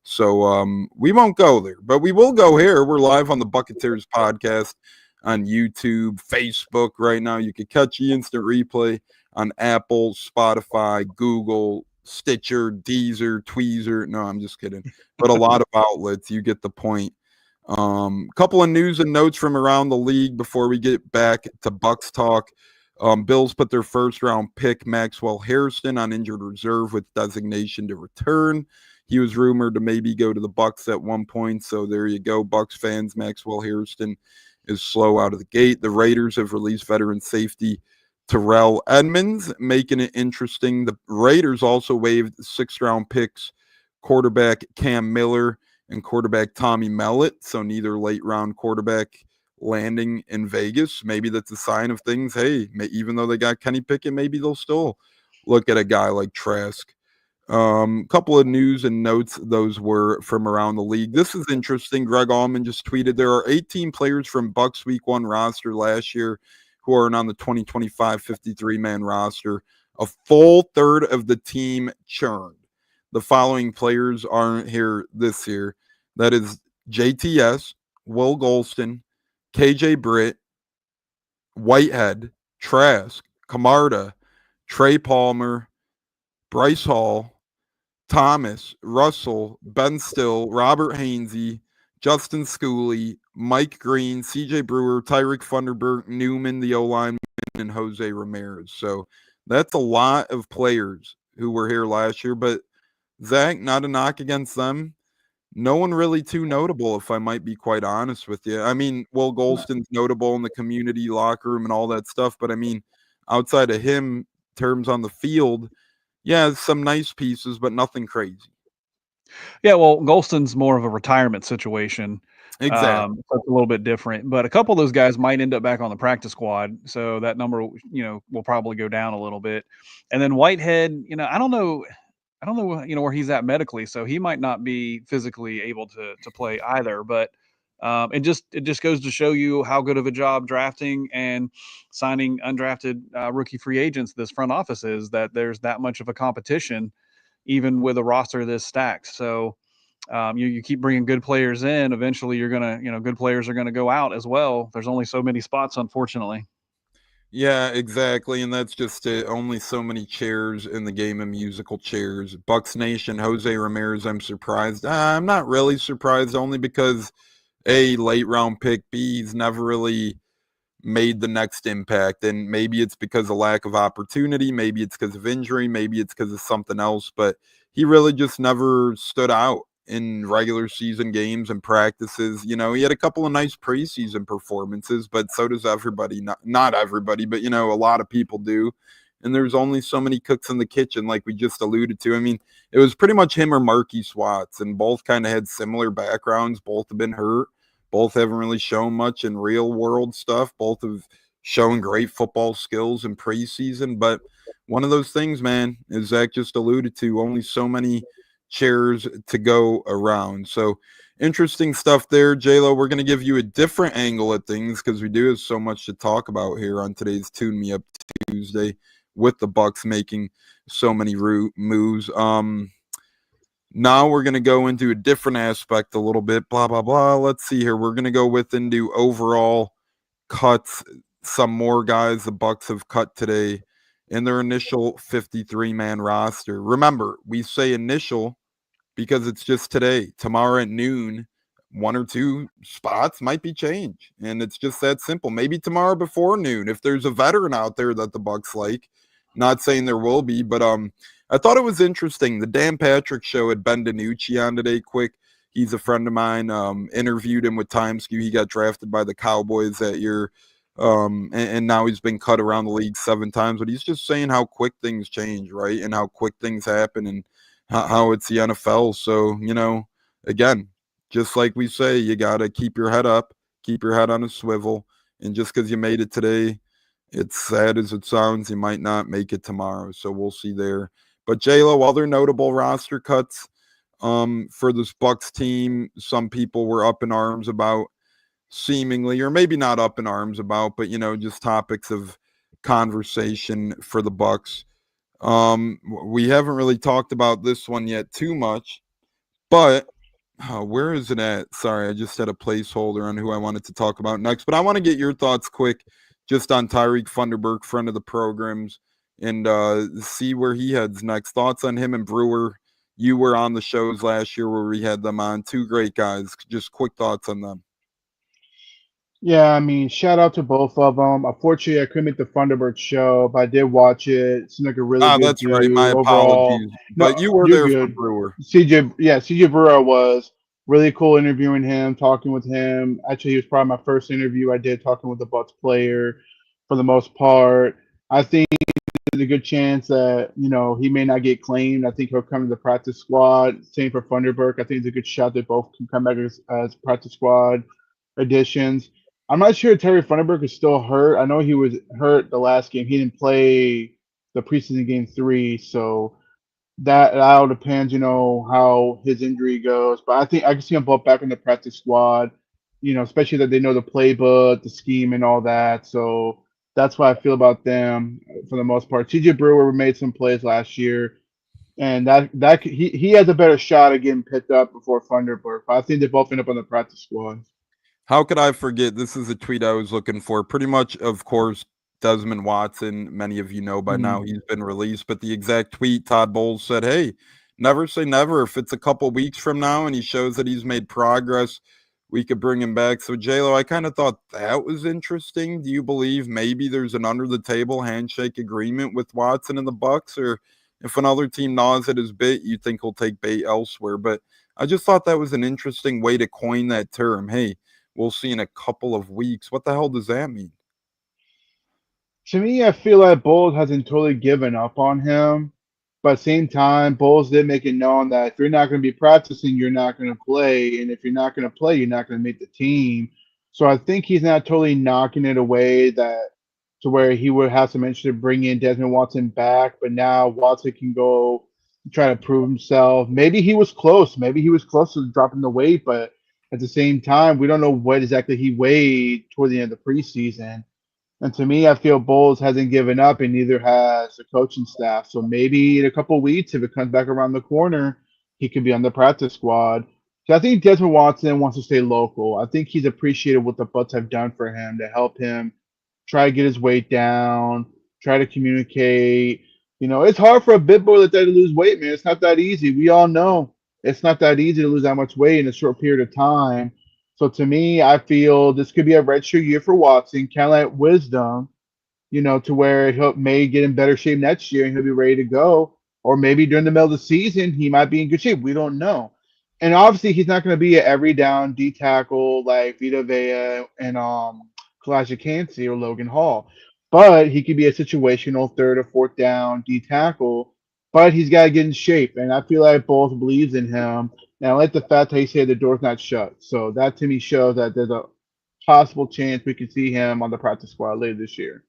So we won't go there, but we will go here. We're live on the Buccaneers podcast on YouTube, Facebook right now. You can catch the instant replay on Apple, Spotify, Google, Stitcher, Deezer, Tweezer. No, I'm just kidding. But a lot of outlets. You get the point. Couple of news and notes from around the league before we get back to Bucs talk. Bills put their first-round pick, Maxwell Hairston, on injured reserve with designation to return. He was rumored to maybe go to the Bucs at one point, so there you go, Bucs fans. Maxwell Hairston is slow out of the gate. The Raiders have released veteran safety Terrell Edmonds, making it interesting. The Raiders also waived 6th-round picks, quarterback Cam Miller and quarterback Tommy Mellott, so neither late-round quarterback landing in Vegas. Maybe that's a sign of things. Hey, even though they got Kenny Pickett, maybe they'll still look at a guy like Trask. Couple of news and notes, those were from around the league. This is interesting. Greg Allman just tweeted there are 18 players from Bucs Week 1 roster last year who are on the 2025 53-man roster. A full third of the team churned. The following players aren't here this year. That is JTS, Will Golston, KJ Britt, Whitehead, Trask, Camarda, Trey Palmer, Bryce Hall, Thomas, Russell, Ben Still, Robert Hainsey, Justin Schooley, Mike Green, CJ Brewer, Tyreek Funderburk, Newman, the O-lineman, and Jose Ramirez. So that's a lot of players who were here last year. But, Zach, not a knock against them. No one really too notable, if I might be quite honest with you. I mean, Will Golston's notable in the community locker room and all that stuff. But, I mean, outside of him, terms on the field, yeah, some nice pieces, but nothing crazy. Yeah, well, Golston's more of a retirement situation. Exactly. So it's a little bit different. But a couple of those guys might end up back on the practice squad. So that number, will probably go down a little bit. And then Whitehead, I don't know, where he's at medically. So he might not be physically able to play either. But it just goes to show you how good of a job drafting and signing undrafted rookie free agents this front office is, that there's that much of a competition, even with a roster this stacked. So you keep bringing good players in, eventually you're going to, good players are going to go out as well. There's only so many spots, unfortunately. Yeah, exactly. And that's just it. Only so many chairs in the game of musical chairs. Bucs Nation, Jose Ramirez, I'm surprised. I'm not really surprised, only because A, late round pick, B, he's never really made the next impact. And maybe it's because of lack of opportunity. Maybe it's because of injury. Maybe it's because of something else. But he really just never stood out in regular season games and practices. He had a couple of nice preseason performances, but so does everybody. Not everybody, but, a lot of people do. And there's only so many cooks in the kitchen, like we just alluded to. I mean, it was pretty much him or Marquis Watts, and both kind of had similar backgrounds. Both have been hurt. Both haven't really shown much in real world stuff. Both have shown great football skills in preseason. But one of those things, man, as Zach just alluded to, only so many chairs to go around. So interesting stuff there, J-Lo. We're going to give you a different angle at things because we do have so much to talk about here on today's Tune Me Up Tuesday with the Bucs making so many moves. Now we're going to go into a different aspect a little bit, blah, blah, blah. Let's see here. We're going to go into overall cuts, some more guys the Bucs have cut today in their initial 53-man roster. Remember, we say initial because it's just today. Tomorrow at noon, one or two spots might be changed, and it's just that simple. Maybe tomorrow before noon, if there's a veteran out there that the Bucs like. Not saying there will be, but I thought it was interesting. The Dan Patrick Show had Ben DiNucci on today. Quick, he's a friend of mine. Interviewed him with Timeskew. He got drafted by the Cowboys that year, and now he's been cut around the league 7 times. But he's just saying how quick things change, right, and how quick things happen, and how it's the NFL. So, again, just like we say, you got to keep your head up, keep your head on a swivel, and just because you made it today, it's sad as it sounds, you might not make it tomorrow. So we'll see there. But J-Lo, other notable roster cuts for this Bucs team, some people were up in arms about seemingly, or maybe not up in arms about, but, just topics of conversation for the Bucs. We haven't really talked about this one yet too much, but where is it at? Sorry, I just had a placeholder on who I wanted to talk about next, but I want to get your thoughts quick just on Tyreek Funderburk, friend of the programs, and see where he heads next. Thoughts on him and Brewer. You were on the shows last year where we had them on. 2 great guys. Just quick thoughts on them. Yeah, I mean, shout out to both of them. Unfortunately, I couldn't make the Thunderbird show, but I did watch it. It seemed like a really good That's right. My overall. apologies. But you were you're there good. for Brewer. CJ Brewer was really cool interviewing him, talking with him. Actually, he was probably my first interview I did talking with the Bucs player for the most part. I think there's a good chance that, he may not get claimed. I think he'll come to the practice squad. Same for Thunderbird. I think it's a good shot that both can come back as practice squad additions. I'm not sure Terry Funderburk is still hurt. I know he was hurt the last game. He didn't play the preseason game 3, so that all depends, how his injury goes. But I think I can see them both back in the practice squad, especially that they know the playbook, the scheme, and all that. So that's what I feel about them for the most part. TJ Brewer made some plays last year, and that he has a better shot of getting picked up before Funderburk. But I think they both end up on the practice squad. How could I forget? This is a tweet I was looking for. Pretty much, of course, Desmond Watson, many of you know by now, he's been released. But the exact tweet, Todd Bowles said, hey, never say never. If it's a couple weeks from now and he shows that he's made progress, we could bring him back. So, J-Lo, I kind of thought that was interesting. Do you believe maybe there's an under-the-table handshake agreement with Watson and the Bucs? Or if another team gnaws at his bit, you think he'll take bait elsewhere? But I just thought that was an interesting way to coin that term. Hey, we'll see in a couple of weeks. What the hell does that mean? To me, I feel like Bowles hasn't totally given up on him. But at the same time, Bowles did make it known that if you're not going to be practicing, you're not going to play. And if you're not going to play, you're not going to make the team. So I think he's not totally knocking it away to where he would have some interest in bringing Desmond Watson back. But now Watson can go try to prove himself. Maybe he was close. Maybe he was close to dropping the weight. But at the same time, we don't know what exactly he weighed toward the end of the preseason. And to me, I feel Bowles hasn't given up, and neither has the coaching staff. So maybe in a couple of weeks, if it comes back around the corner, he could be on the practice squad. So I think Desmond Watson wants to stay local. I think he's appreciated what the Bucs have done for him to help him try to get his weight down, try to communicate. It's hard for a big boy like that to lose weight, man. It's not that easy. We all know it's not that easy to lose that much weight in a short period of time. So to me, I feel this could be a redshirt year for Watson, kind of like wisdom, to where he may get in better shape next year and he'll be ready to go. Or maybe during the middle of the season, he might be in good shape. We don't know. And obviously, he's not going to be an every down D tackle like Vita Vea and Kalijah Kancey or Logan Hall. But he could be a situational third or fourth down D tackle. But he's got to get in shape. And I feel like Bowles believes in him. And I like the fact that he said the door's not shut. So that to me shows that there's a possible chance we could see him on the practice squad later this year.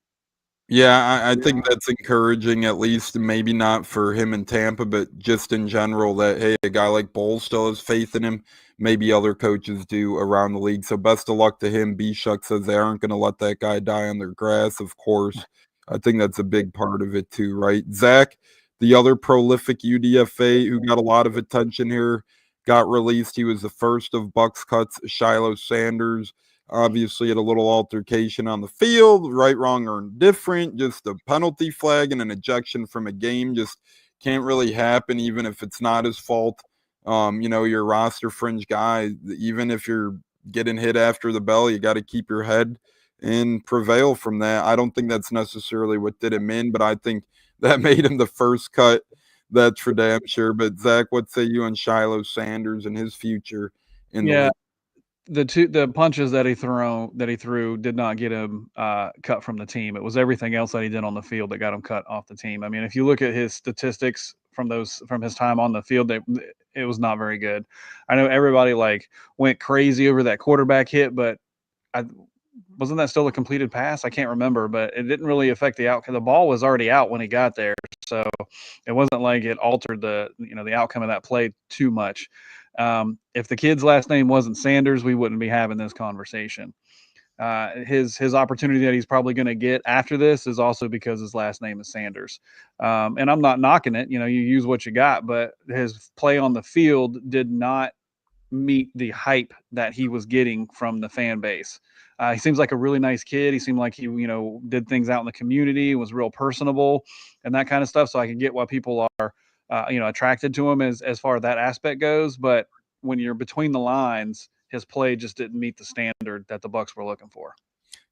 Yeah, I think that's encouraging, at least maybe not for him in Tampa, but just in general that, hey, a guy like Bowles still has faith in him. Maybe other coaches do around the league. So best of luck to him. B-Shuck says they aren't going to let that guy die on their grass, of course. I think that's a big part of it too, right? Zach, the other prolific UDFA who got a lot of attention here, got released. He was the first of Bucs cuts, Shiloh Sanders. Obviously, had a little altercation on the field, right, wrong, or indifferent. Just a penalty flag and an ejection from a game just can't really happen, even if it's not his fault. You're a roster fringe guy. Even if you're getting hit after the bell, you got to keep your head and prevail from that. I don't think that's necessarily what did him in, but I think that made him the first cut. That's for damn sure. But Zach, what say you on Shiloh Sanders and his future in the Yeah, league? the punches that he threw did not get him cut from the team. It was everything else that he did on the field that got him cut off the team. I mean, if you look at his statistics from his time on the field, it was not very good. I know everybody like went crazy over that quarterback hit, but I wasn't that still a completed pass? I can't remember, but it didn't really affect the outcome. The ball was already out when he got there, so it wasn't like it altered the outcome of that play too much. If the kid's last name wasn't Sanders, we wouldn't be having this conversation. His opportunity that he's probably going to get after this is also because his last name is Sanders. And I'm not knocking it. You use what you got, but his play on the field did not meet the hype that he was getting from the fan base. He seems like a really nice kid. He seemed like he, did things out in the community, was real personable, and that kind of stuff. So I can get why people are, attracted to him as far as that aspect goes. But when you're between the lines, his play just didn't meet the standard that the Bucs were looking for.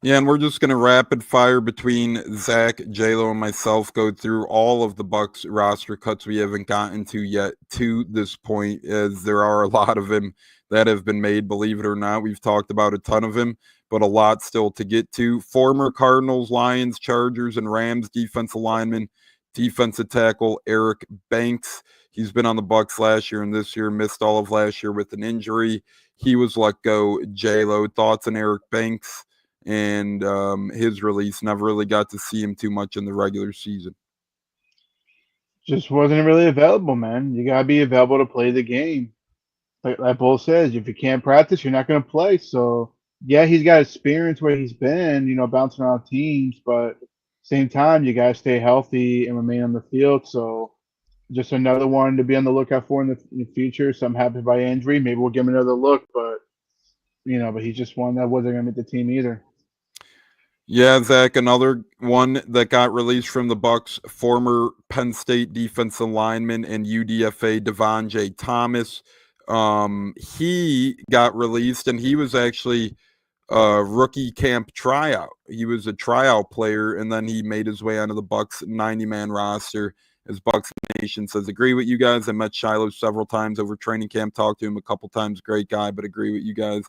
Yeah, and we're just going to rapid fire between Zach, JLo, and myself, go through all of the Bucs roster cuts we haven't gotten to yet to this point, as there are a lot of them that have been made, believe it or not. We've talked about a ton of them, but a lot still to get to. Former Cardinals, Lions, Chargers, and Rams defensive lineman, defensive tackle Eric Banks. He's been on the Bucs last year and this year, missed all of last year with an injury. He was let go. JLo, thoughts on Eric Banks and his release? Never really got to see him too much in the regular season. Just wasn't really available, man. You gotta be available to play the game. Like Bull says, if you can't practice, you're not gonna play. So yeah, he's got experience where he's been, bouncing around teams, but same time you gotta stay healthy and remain on the field. So just another one to be on the lookout for in the future. So I'm happy by injury. Maybe we'll give him another look, but he's just one that wasn't gonna make the team either. Yeah, Zach, another one that got released from the Bucs, former Penn State defensive lineman and UDFA Devon J. Thomas. He got released, and he was actually a rookie camp tryout. He was a tryout player, and then he made his way onto the Bucs 90-man roster. As Bucs Nation says, agree with you guys. I met Shiloh several times over training camp, talked to him a couple times. Great guy, but agree with you guys.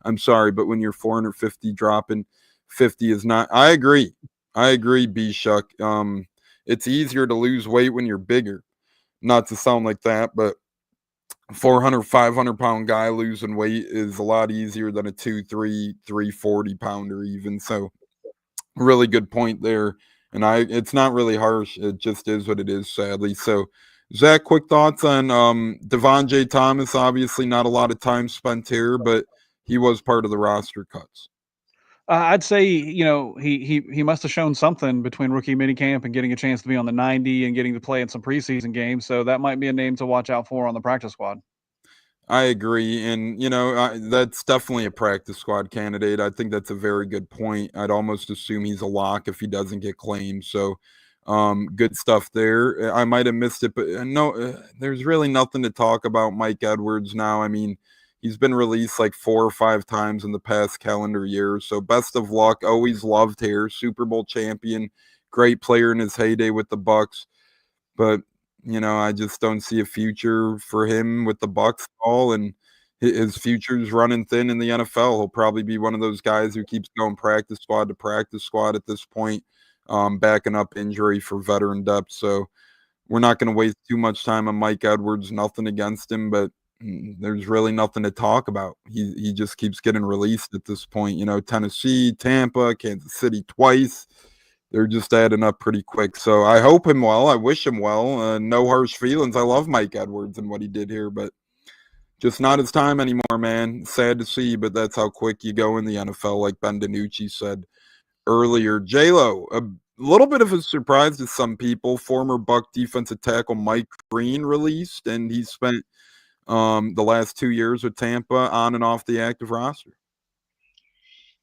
I'm sorry, but when you're 450 dropping, 50 is not. I agree, B-Shuck. It's easier to lose weight when you're bigger. Not to sound like that, but 400, 500-pound guy losing weight is a lot easier than a 340-pounder even. So really good point there. And it's not really harsh. It just is what it is, sadly. So Zach, quick thoughts on Devon J. Thomas. Obviously not a lot of time spent here, but he was part of the roster cuts. I'd say, he must have shown something between rookie minicamp and getting a chance to be on the 90 and getting to play in some preseason games. So that might be a name to watch out for on the practice squad. I agree. And, that's definitely a practice squad candidate. I think that's a very good point. I'd almost assume he's a lock if he doesn't get claimed. So good stuff there. I might have missed it, but no, there's really nothing to talk about Mike Edwards now. I mean, he's been released like 4 or 5 times in the past calendar year. So best of luck. Always loved here. Super Bowl champion. Great player in his heyday with the Bucs. But, I just don't see a future for him with the Bucs at all. And his future's running thin in the NFL. He'll probably be one of those guys who keeps going practice squad to practice squad at this point, backing up injury for veteran depth. So we're not going to waste too much time on Mike Edwards. Nothing against him, but there's really nothing to talk about. He just keeps getting released at this point. Tennessee, Tampa, Kansas City twice. they're just adding up pretty quick. So I hope him well. I wish him well. No harsh feelings. I love Mike Edwards and what he did here, but just not his time anymore, man. Sad to see, but that's how quick you go in the NFL, like Ben DiNucci said earlier. J-Lo, a little bit of a surprise to some people. Former Buck defensive tackle Mike Green released, and he spent the last 2 years with Tampa on and off the active roster.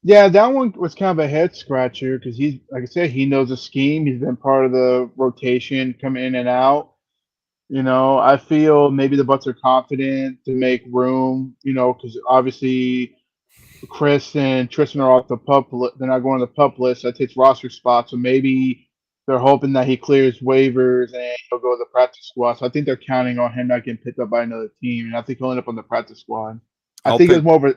Yeah, that one was kind of a head scratcher because he's, like I said, he knows the scheme. He's been part of the rotation coming in and out. I feel maybe the Bucs are confident to make room, because obviously Chris and Tristan are off the pup. They're not going on the pup list. That takes roster spots. So maybe they're hoping that he clears waivers and he'll go to the practice squad. So I think they're counting on him not getting picked up by another team. And I think he'll end up on the practice squad. I think it's more of a.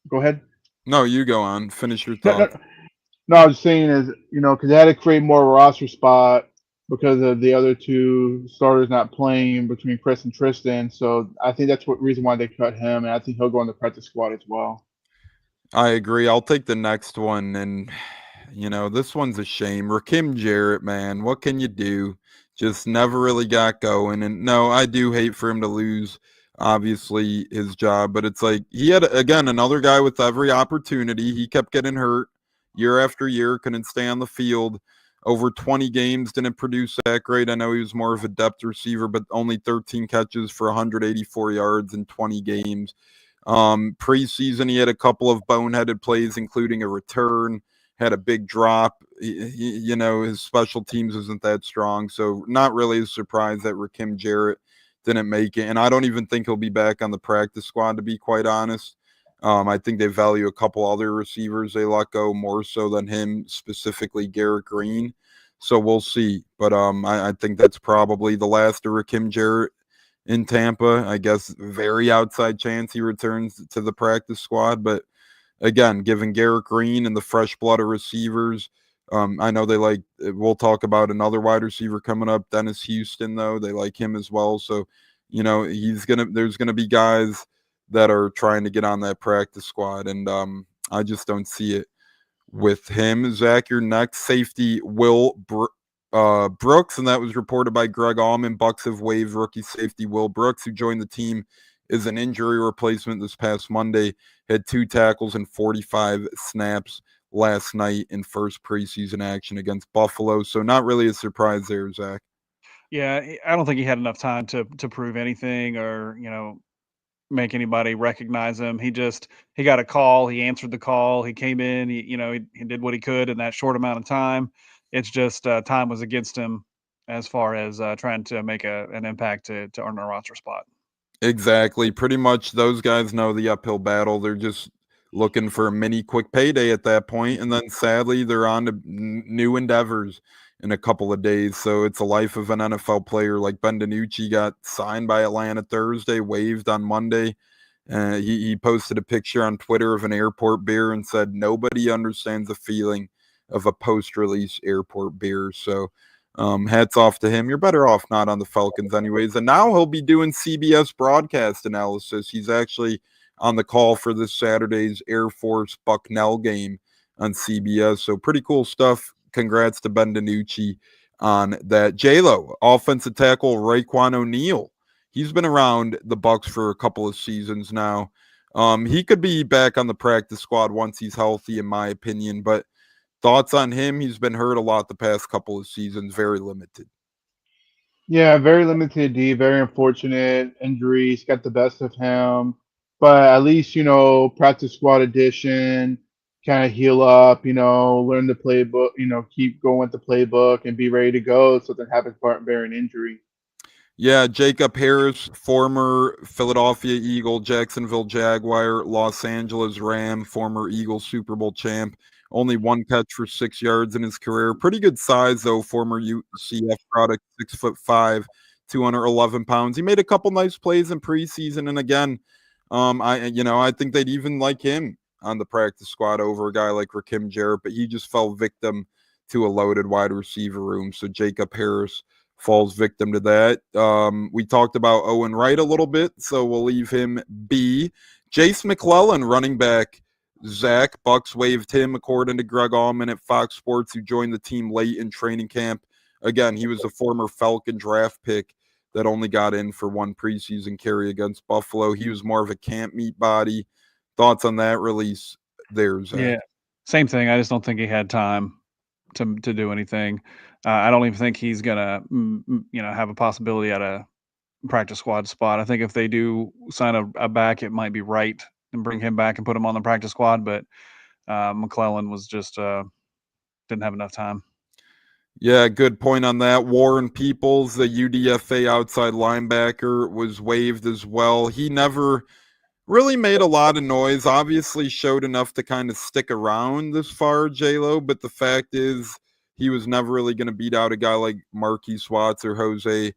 Go ahead. No, you go on. Finish your No, thought. no, I was saying is, because they had to create more of a roster spot because of the other two starters not playing between Chris and Tristan. So I think that's what reason why they cut him, and I think he'll go on the practice squad as well. I agree. I'll take the next one, and this one's a shame. Rakim Jarrett, man, what can you do? Just never really got going. And no, I do hate for him to lose, obviously, his job, but it's like he had, again, another guy with every opportunity. He kept getting hurt year after year, couldn't stay on the field. Over 20 games, didn't produce that great. I know he was more of a depth receiver, but only 13 catches for 184 yards in 20 games. Preseason, he had a couple of boneheaded plays, including a return, had a big drop. His special teams isn't that strong, so not really a surprise that Rakim Jarrett didn't make it. And I don't even think he'll be back on the practice squad, to be quite honest. I think they value a couple other receivers they let go more so than him, specifically Garrett Green. So we'll see. But I think that's probably the last of Rakim Jarrett in Tampa. I guess very outside chance he returns to the practice squad. But again, given Garrett Green and the fresh blood of receivers, I know we'll talk about another wide receiver coming up, Dennis Houston, though. They like him as well. So, there's going to be guys that are trying to get on that practice squad. And I just don't see it with him. Zach, your next safety, Will Brooks, and that was reported by Greg Allman. Bucs have waived rookie safety Will Brooks, who joined the team as an injury replacement this past Monday. Had 2 tackles and 45 snaps last night in first preseason action against Buffalo. So not really a surprise there, Zach. Yeah, I don't think he had enough time to prove anything or, make anybody recognize him. He got a call. He answered the call. He came in. He did what he could in that short amount of time. It's just time was against him as far as trying to make an impact to earn a roster spot. Exactly. Pretty much those guys know the uphill battle. They're just looking for a mini quick payday at that point. And then sadly, they're on to new endeavors in a couple of days. So it's a life of an NFL player. Like Ben DiNucci got signed by Atlanta Thursday, waived on Monday. He posted a picture on Twitter of an airport beer and said, nobody understands the feeling of a post-release airport beer. So hats off to him. You're better off not on the Falcons anyways. And now he'll be doing CBS broadcast analysis. He's actually on the call for this Saturday's Air Force Bucknell game on CBS. So pretty cool stuff. Congrats to Ben DiNucci on that. J-Lo, offensive tackle Raekwon O'Neal. He's been around the Bucs for a couple of seasons now. He could be back on the practice squad once he's healthy, in my opinion. But thoughts on him? He's been hurt a lot the past couple of seasons, very limited. Yeah, very limited D, very unfortunate. Injuries got the best of him. But at least, practice squad edition, kind of heal up, learn the playbook, keep going with the playbook and be ready to go so that happens bearing injury. Yeah, Jacob Harris, former Philadelphia Eagle, Jacksonville Jaguar, Los Angeles Ram, former Eagle Super Bowl champ. Only 1 catch for 6 yards in his career. Pretty good size, though, former UCF product, 6'5", 211 pounds. He made a couple nice plays in preseason. And again, I think they'd even like him on the practice squad over a guy like Rakim Jarrett, but he just fell victim to a loaded wide receiver room. So Jacob Harris falls victim to that. We talked about Owen Wright a little bit, so we'll leave him be. Jace McClellan, running back, Zach, Bucs waived him, according to Greg Allman at Fox Sports, who joined the team late in training camp. Again, he was a former Falcon draft pick that only got in for one preseason carry against Buffalo. He was more of a camp meat body. Thoughts on that release there, Zach? Yeah, same thing. I just don't think he had time to do anything. I don't even think he's gonna have a possibility at a practice squad spot. I think if they do sign a back, it might be right and bring him back and put him on the practice squad. But McClellan was just didn't have enough time. Yeah, good point on that. Warren Peoples, the UDFA outside linebacker, was waived as well. He never really made a lot of noise. Obviously showed enough to kind of stick around this far, J-Lo, but the fact is he was never really going to beat out a guy like Marquise Watts or Jose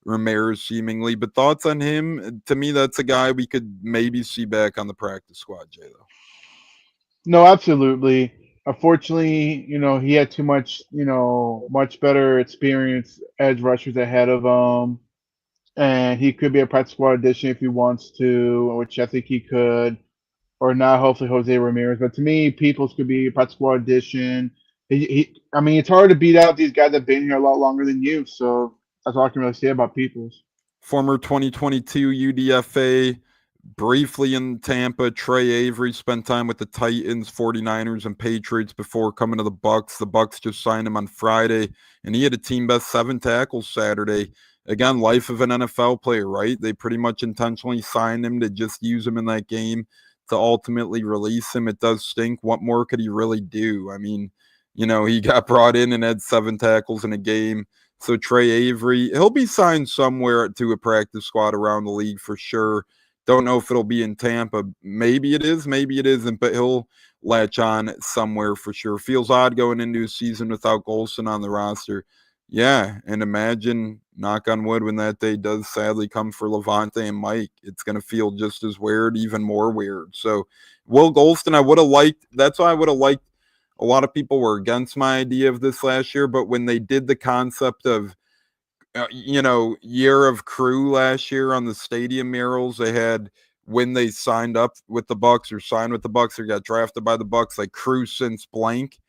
Ramirez seemingly. But thoughts on him? To me, that's a guy we could maybe see back on the practice squad, J-Lo. No, absolutely. Unfortunately, he had too much, much better experience edge rushers ahead of him. And he could be a practice squad addition if he wants to, which I think he could. Or not, hopefully Jose Ramirez. But to me, Peoples could be a practice squad addition. I mean, it's hard to beat out these guys that have been here a lot longer than you. So that's all I can really say about Peoples. Former 2022 UDFA, briefly in Tampa. Trey Avery spent time with the Titans, 49ers, and Patriots before coming to the Bucs. The Bucs just signed him on Friday, and he had a team best 7 tackles Saturday. Again, life of an NFL player, right? They pretty much intentionally signed him to just use him in that game to ultimately release him. It does stink. What more could he really do? I mean, he got brought in and had 7 tackles in a game. So Trey Avery, he'll be signed somewhere to a practice squad around the league for sure. Don't know if it'll be in Tampa. Maybe it is, maybe it isn't, but he'll latch on somewhere for sure. Feels odd going into a season without Golston on the roster. Yeah, and imagine, knock on wood, when that day does sadly come for Levante and Mike, it's going to feel just as weird, even more weird. So Will Golston, I would have liked, that's why I would have liked, a lot of people were against my idea of this last year, but when they did the concept of, year of crew last year on the stadium murals, they had when they signed up with the Bucs or signed with the Bucs or got drafted by the Bucs, like crew since blank.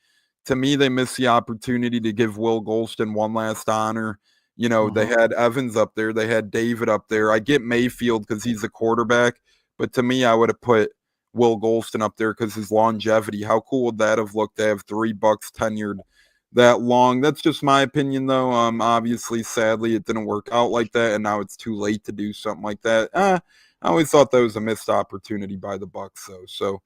To me, they missed the opportunity to give Will Golston one last honor. They had Evans up there. They had David up there. I get Mayfield because he's a quarterback, but to me, I would have put Will Golston up there because his longevity. How cool would that have looked to have 3 Bucs tenured that long? That's just my opinion, though. Obviously, sadly, it didn't work out like that, and now it's too late to do something like that. I always thought that was a missed opportunity by the Bucs, though. So,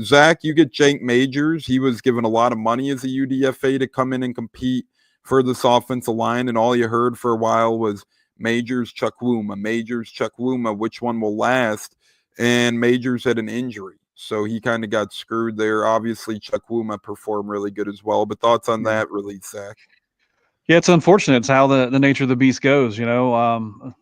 Zach, you get Jake Majors. He was given a lot of money as a UDFA to come in and compete for this offensive line, and all you heard for a while was Majors, Chukwuma, which one will last? And Majors had an injury, so he kind of got screwed there. Obviously, Chukwuma performed really good as well. But thoughts on that release, Zach? Yeah, it's unfortunate. It's how the nature of the beast goes.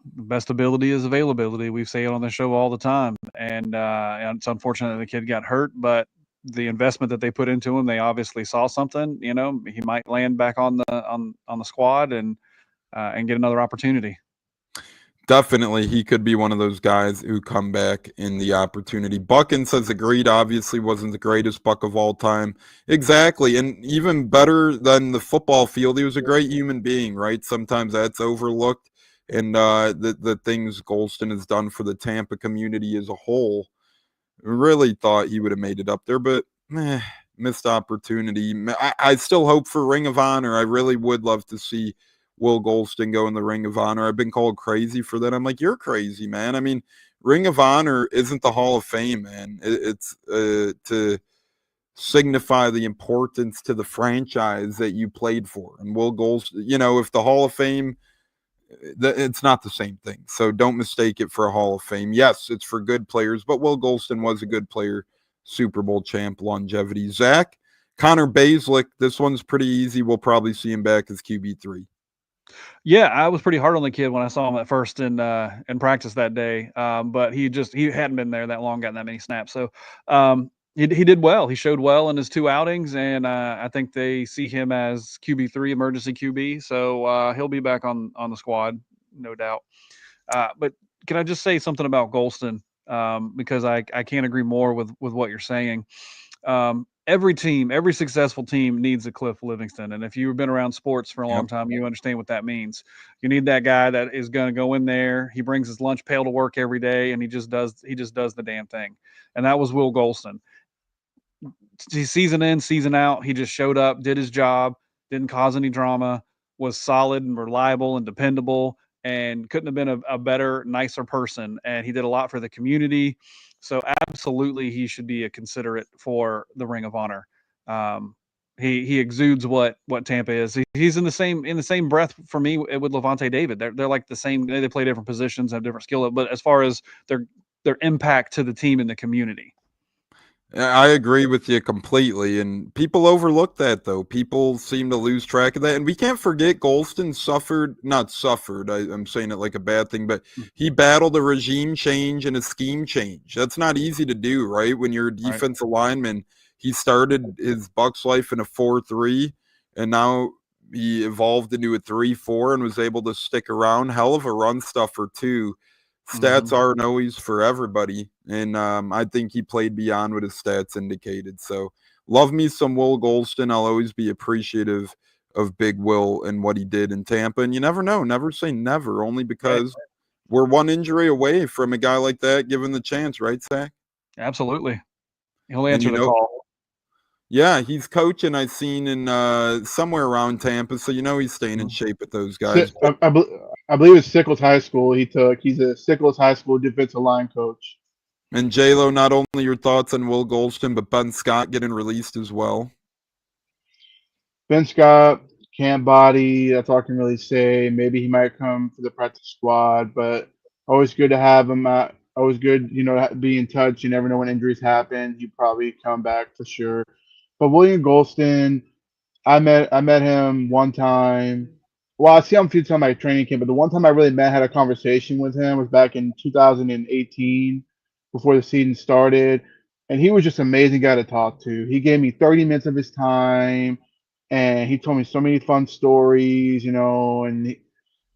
Best ability is availability. We say it on the show all the time, and it's unfortunate that the kid got hurt. But the investment that they put into him, they obviously saw something. He might land back on the squad and get another opportunity. Definitely, he could be one of those guys who come back in the opportunity. Buckin says agreed, obviously wasn't the greatest Buck of all time. Exactly, and even better than the football field, he was a great human being, right? Sometimes that's overlooked, and the things Golston has done for the Tampa community as a whole, really thought he would have made it up there, but missed opportunity. I still hope for Ring of Honor. I really would love to see Will Golston go in the Ring of Honor. I've been called crazy for that. I'm like, you're crazy, man. I mean, Ring of Honor isn't the Hall of Fame, man. It's to signify the importance to the franchise that you played for. And Will Golston, if the Hall of Fame, it's not the same thing. So don't mistake it for a Hall of Fame. Yes, it's for good players, but Will Golston was a good player, Super Bowl champ, longevity. Zach, Connor Baselick, this one's pretty easy. We'll probably see him back as QB3. Yeah, I was pretty hard on the kid when I saw him at first in practice that day. But he hadn't been there that long, gotten that many snaps. So he did well. He showed well in his 2 outings, and I think they see him as QB3, emergency QB. So he'll be back on the squad, no doubt. But can I just say something about Golston? because I can't agree more with what you're saying. Every successful team needs a Cliff Livingston. And if you've been around sports for a long time, you understand what that means. You need that guy that is going to go in there. He brings his lunch pail to work every day, and he just does the damn thing. And that was Will Golston. Season in, season out, he just showed up, did his job, didn't cause any drama, was solid and reliable and dependable, and couldn't have been a better, nicer person. And he did a lot for the community. So absolutely, he should be a considerate for the Ring of Honor. He exudes what Tampa is. He's in the same breath for me with Levante David. They're like the same. They play different positions, have different skill, but as far as their impact to the team and the community. I agree with you completely, and people overlook that, though. People seem to lose track of that, and we can't forget Golston I'm saying it like a bad thing, but he battled a regime change and a scheme change. That's not easy to do, right? When you're a defensive lineman, he started his Bucs life in a 4-3, and now he evolved into a 3-4 and was able to stick around. Hell of a run stuffer, too. Stats aren't always for everybody, and I think he played beyond what his stats indicated. So love me some Will Golston. I'll always be appreciative of Big Will and what he did in Tampa. And you never know. Never say never, only because we're one injury away from a guy like that given the chance, right, Zach? Absolutely. He'll answer the call. Yeah, he's coaching, I've seen in somewhere around Tampa, so he's staying in shape with those guys. I believe it's Sickles High School. He's a Sickles High School defensive line coach. And J-Lo, not only your thoughts on Will Golston, but Ben Scott getting released as well. Ben Scott can't body. That's all I can really say. Maybe he might come to the practice squad, but always good to have him. Always good, to be in touch. You never know when injuries happen. He'd probably come back for sure. But William Golston, I met him one time. Well, I see him a few times at my training camp, but the one time I really had a conversation with him was back in 2018, before the season started, and he was just an amazing guy to talk to. He gave me 30 minutes of his time, and he told me so many fun stories, and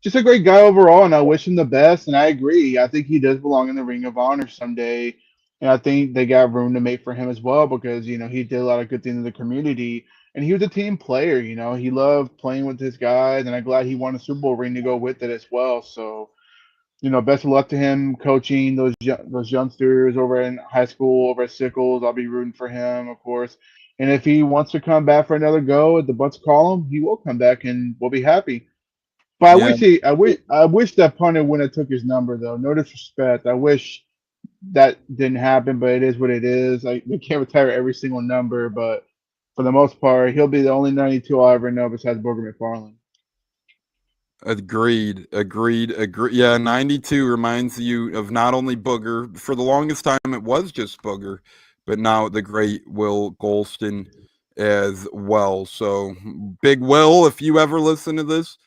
just a great guy overall, and I wish him the best, and I agree. I think he does belong in the Ring of Honor someday. And I think they got room to make for him as well because, he did a lot of good things in the community. And he was a team player, He loved playing with his guys, and I'm glad he won a Super Bowl ring to go with it as well. So, best of luck to him coaching those youngsters over in high school, over at Sickles. I'll be rooting for him, of course. And if he wants to come back for another go, if the Bucs call him, he will come back, and we'll be happy. But I wish that punter wouldn't have took his number, though. No disrespect. I wish that didn't happen, but it is what it is. We can't retire every single number, but for the most part, he'll be the only 92 I'll ever know besides Booger McFarland. Agreed. Yeah, 92 reminds you of not only Booger. For the longest time, it was just Booger, but now the great Will Golston as well. So, Big Will, if you ever listen to this,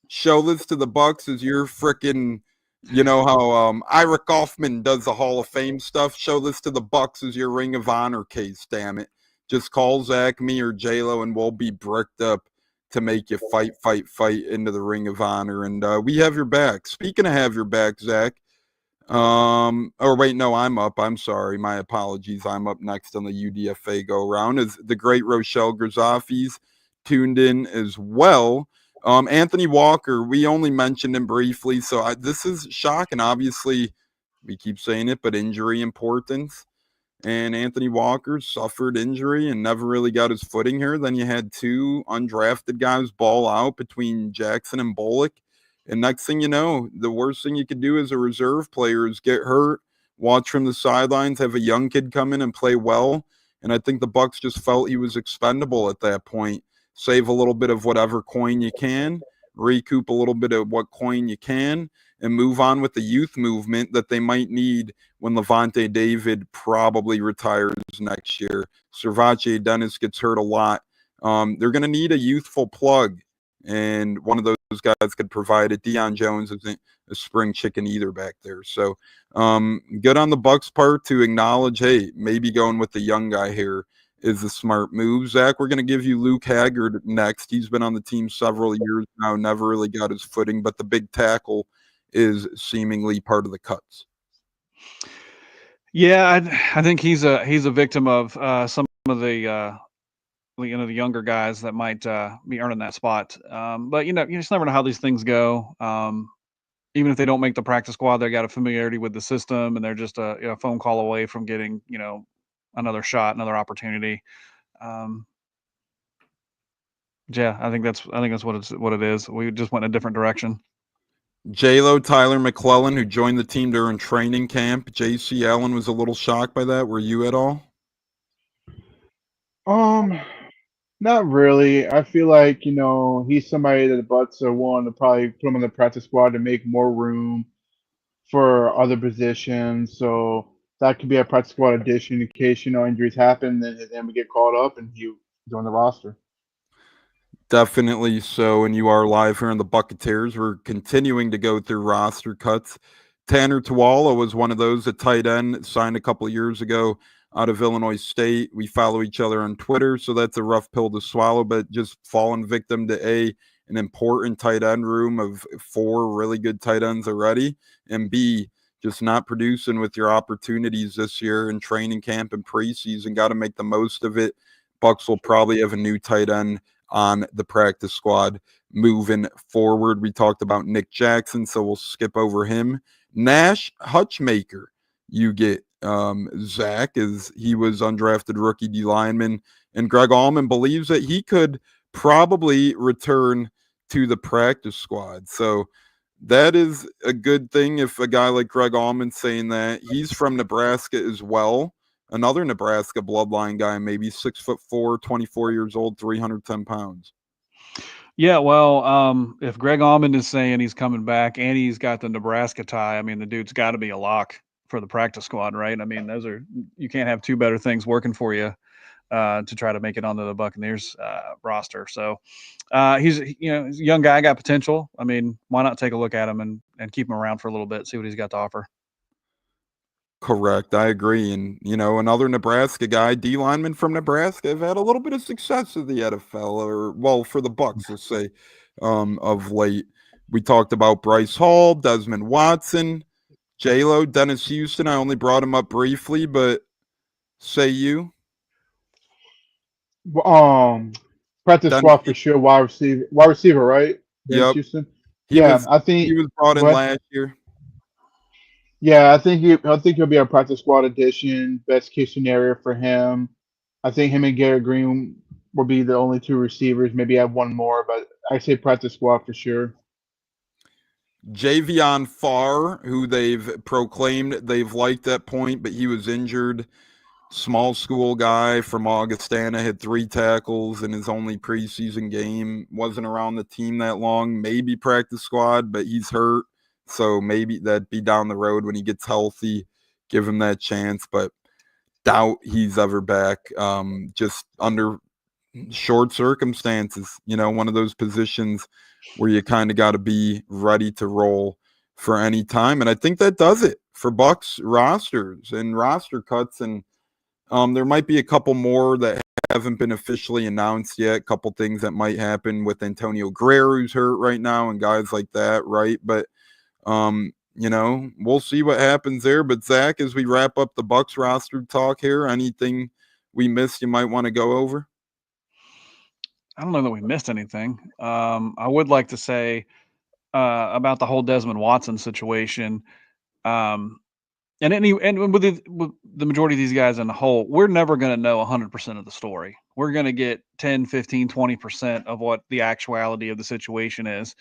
show this to the Bucs as your frickin', how Ira Kaufman does the Hall of Fame stuff. Show this to the Bucs as your Ring of Honor case, damn it. Just call Zach, me, or J-Lo, and we'll be bricked up to make you fight into the Ring of Honor. And we have your back. Speaking of have your back, Zach, or wait, no, I'm up. I'm sorry. My apologies. I'm up next on the UDFA go-round as the great Rochelle Grzafis tuned in as well. Anthony Walker, we only mentioned him briefly, so this is shocking. Obviously, we keep saying it, but injury importance. And Anthony Walker suffered injury and never really got his footing here. Then you had two undrafted guys ball out between Jackson and Bullock. And next thing you know, the worst thing you could do as a reserve player is get hurt, watch from the sidelines, have a young kid come in and play well. And I think the Bucs just felt he was expendable at that point. Save a little bit of whatever coin you can, recoup a little bit of what coin you can, and move on with the youth movement that they might need when Levante David probably retires next year. Servace Dennis gets hurt a lot. They're going to need a youthful plug, and one of those guys could provide it. Deion Jones isn't a spring chicken either back there. So good on the Bucs part to acknowledge, hey, maybe going with the young guy here is a smart move. Zach, we're going to give you Luke Haggard next. He's been on the team several years now, never really got his footing, but the big tackle is seemingly part of the cuts. Yeah, I think he's a victim of some of the the younger guys that might be earning that spot. But you just never know how these things go. Even if they don't make the practice squad, they got a familiarity with the system, and they're just a phone call away from getting another shot, another opportunity. Um, yeah, I think that's what it is. We just went in a different direction. J-Lo, Tyler McClellan, who joined the team during training camp. J.C. Allen was a little shocked by that. Were you at all? Um, Not really. I feel like, he's somebody that the Bucks are willing to probably put him on the practice squad to make more room for other positions. So that could be a practice squad addition in case, injuries happen, then we get called up and he join the roster. Definitely so, and you are live here on the Buccaneers. We're continuing to go through roster cuts. Tanner Tuala was one of those, a tight end, signed a couple of years ago out of Illinois State. We follow each other on Twitter, so that's a rough pill to swallow, but just fallen victim to an important tight end room of 4 really good tight ends already, and B, just not producing with your opportunities this year in training camp and preseason. Got to make the most of it. Bucs will probably have a new tight end on the practice squad moving forward. We talked about Nick Jackson, so we'll skip over him. Nash Hutchmaker, you get Zach, as he was undrafted rookie D lineman, and Greg Allman believes that he could probably return to the practice squad. So that is a good thing if a guy like Greg Allman's saying that. He's from Nebraska as well. Another Nebraska bloodline guy, maybe 6'4", 24 years old, 310 pounds. Yeah, well, if Greg Allman is saying he's coming back and he's got the Nebraska tie, I mean, the dude's got to be a lock for the practice squad, right? I mean, you can't have two better things working for you to try to make it onto the Buccaneers roster. So he's a young guy, got potential. I mean, why not take a look at him and keep him around for a little bit, see what he's got to offer. Correct. I agree. And, another Nebraska guy, D lineman from Nebraska, have had a little bit of success in the NFL, or, well, for the Bucs, let's say, of late. We talked about Bryce Hall, Desmond Watson, J-Lo, Dennis Houston. I only brought him up briefly, but say you. Practice Dennis, squad for sure. Wide receiver, right? Dennis yep. Houston. He Yeah, was I he think. was brought in What? last year. Yeah, I think he'll be a practice squad addition. Best case scenario for him. I think him and Garrett Green will be the only two receivers. Maybe have one more, but I say practice squad for sure. Javion Farr, who they've proclaimed they've liked at point, but he was injured. Small school guy from Augustana, had 3 tackles in his only preseason game. Wasn't around the team that long. Maybe practice squad, but he's hurt. So maybe that'd be down the road when he gets healthy. Give him that chance, but doubt he's ever back. Just under short circumstances, one of those positions where you kind of got to be ready to roll for any time. And I think that does it for Bucs rosters and roster cuts. And there might be a couple more that haven't been officially announced yet. A couple things that might happen with Antonio Guerrero, who's hurt right now, and guys like that, right? But we'll see what happens there. But Zach, as we wrap up the Bucs roster talk here, anything we missed you might want to go over? I don't know that we missed anything. I would like to say about the whole Desmond Watson situation. Um, and with the majority of these guys in the whole, we're never going to know 100% of the story. We're going to get 10, 15, 20% of what the actuality of the situation is.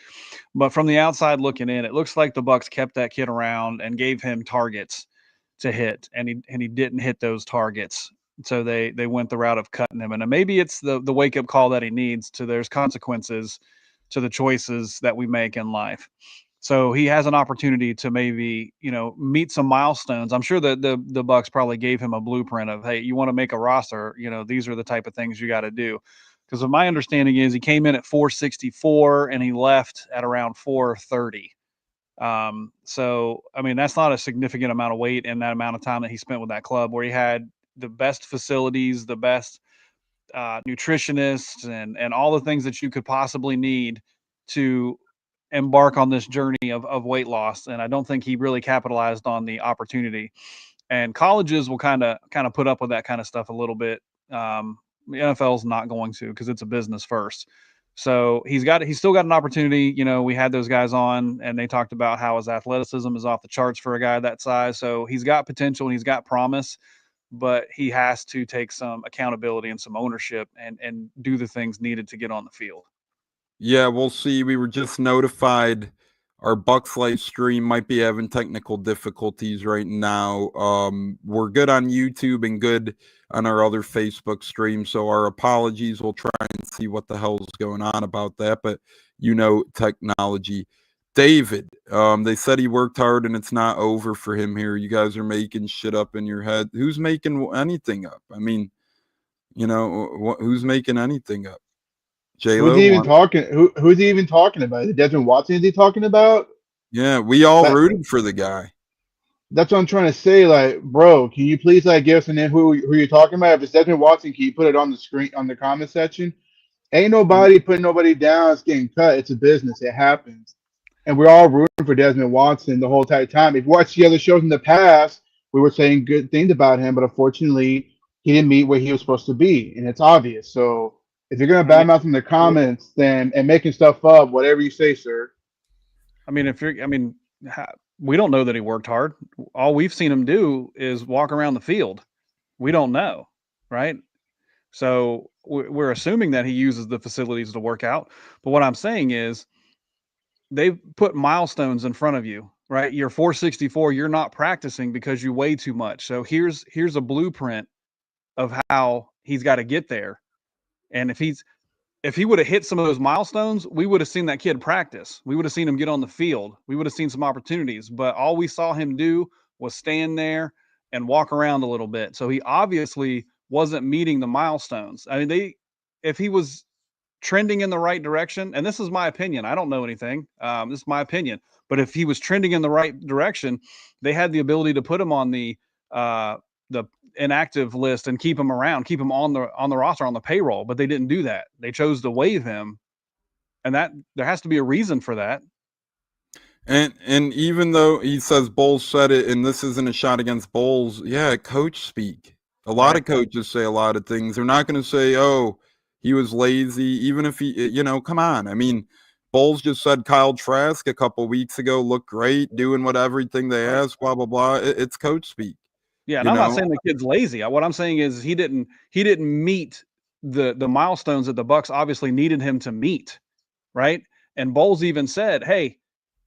But from the outside looking in, it looks like the Bucs kept that kid around and gave him targets to hit, and he didn't hit those targets. So they went the route of cutting him. And maybe it's the wake up call that he needs to there's consequences to the choices that we make in life. So he has an opportunity to maybe, meet some milestones. I'm sure that the Bucs probably gave him a blueprint of, hey, you want to make a roster, these are the type of things you got to do. Because my understanding is he came in at 464 and he left at around 430. So I mean, that's not a significant amount of weight in that amount of time that he spent with that club, where he had the best facilities, the best nutritionists, and all the things that you could possibly need to embark on this journey of weight loss. And I don't think he really capitalized on the opportunity. and colleges will kind of put up with that kind of stuff a little bit. The NFL's not going to, because it's a business first. So he's still got an opportunity. We had those guys on, and they talked about how his athleticism is off the charts for a guy that size. So he's got potential and he's got promise, but he has to take some accountability and some ownership and do the things needed to get on the field. Yeah, we'll see. We were just notified our Bucs live stream might be having technical difficulties right now. We're good on YouTube and good on our other Facebook stream, so our apologies. We'll try and see what the hell's going on about that, but technology. David, they said he worked hard and it's not over for him here. You guys are making shit up in your head. Who's making anything up? I mean, who's making anything up? J-Lo, who's he even talking? Who's he even talking about? Is it Desmond Watson? Is he talking about? Yeah, we all rooted for the guy. That's what I'm trying to say. Like, bro, can you please give us a name who you're talking about? If it's Desmond Watson, can you put it on the screen on the comment section? Ain't nobody putting nobody down. It's getting cut. It's a business. It happens, and we're all rooting for Desmond Watson the whole entire time. If you watch the other shows in the past, we were saying good things about him, but unfortunately, he didn't meet where he was supposed to be, and it's obvious. So if you're gonna badmouth in the comments, then and making stuff up, whatever you say, sir. We don't know that he worked hard. All we've seen him do is walk around the field. We don't know, right? So we're assuming that he uses the facilities to work out. But what I'm saying is they've put milestones in front of you, right? You're 464. You're not practicing because you weigh too much. So here's a blueprint of how he's got to get there. And if he would have hit some of those milestones, we would have seen that kid practice. We would have seen him get on the field. We would have seen some opportunities. But all we saw him do was stand there and walk around a little bit. So he obviously wasn't meeting the milestones. I mean, if he was trending in the right direction, and this is my opinion, I don't know anything. This is my opinion. But if he was trending in the right direction, they had the ability to put him on the inactive list and keep him around, keep him on the roster, on the payroll, but they didn't do that. They chose to waive him, and that there has to be a reason for that. And even though he says Bowles said it, and this isn't a shot against Bowles, yeah, coach speak. A lot of coaches say a lot of things. They're not going to say, "Oh, he was lazy," even if he, come on. I mean, Bowles just said Kyle Trask a couple weeks ago looked great, doing everything they asked, blah blah blah. It's coach speak. Yeah, and I'm not saying the kid's lazy. What I'm saying is he didn't meet the milestones that the Bucs obviously needed him to meet, right? And Bowles even said, "Hey,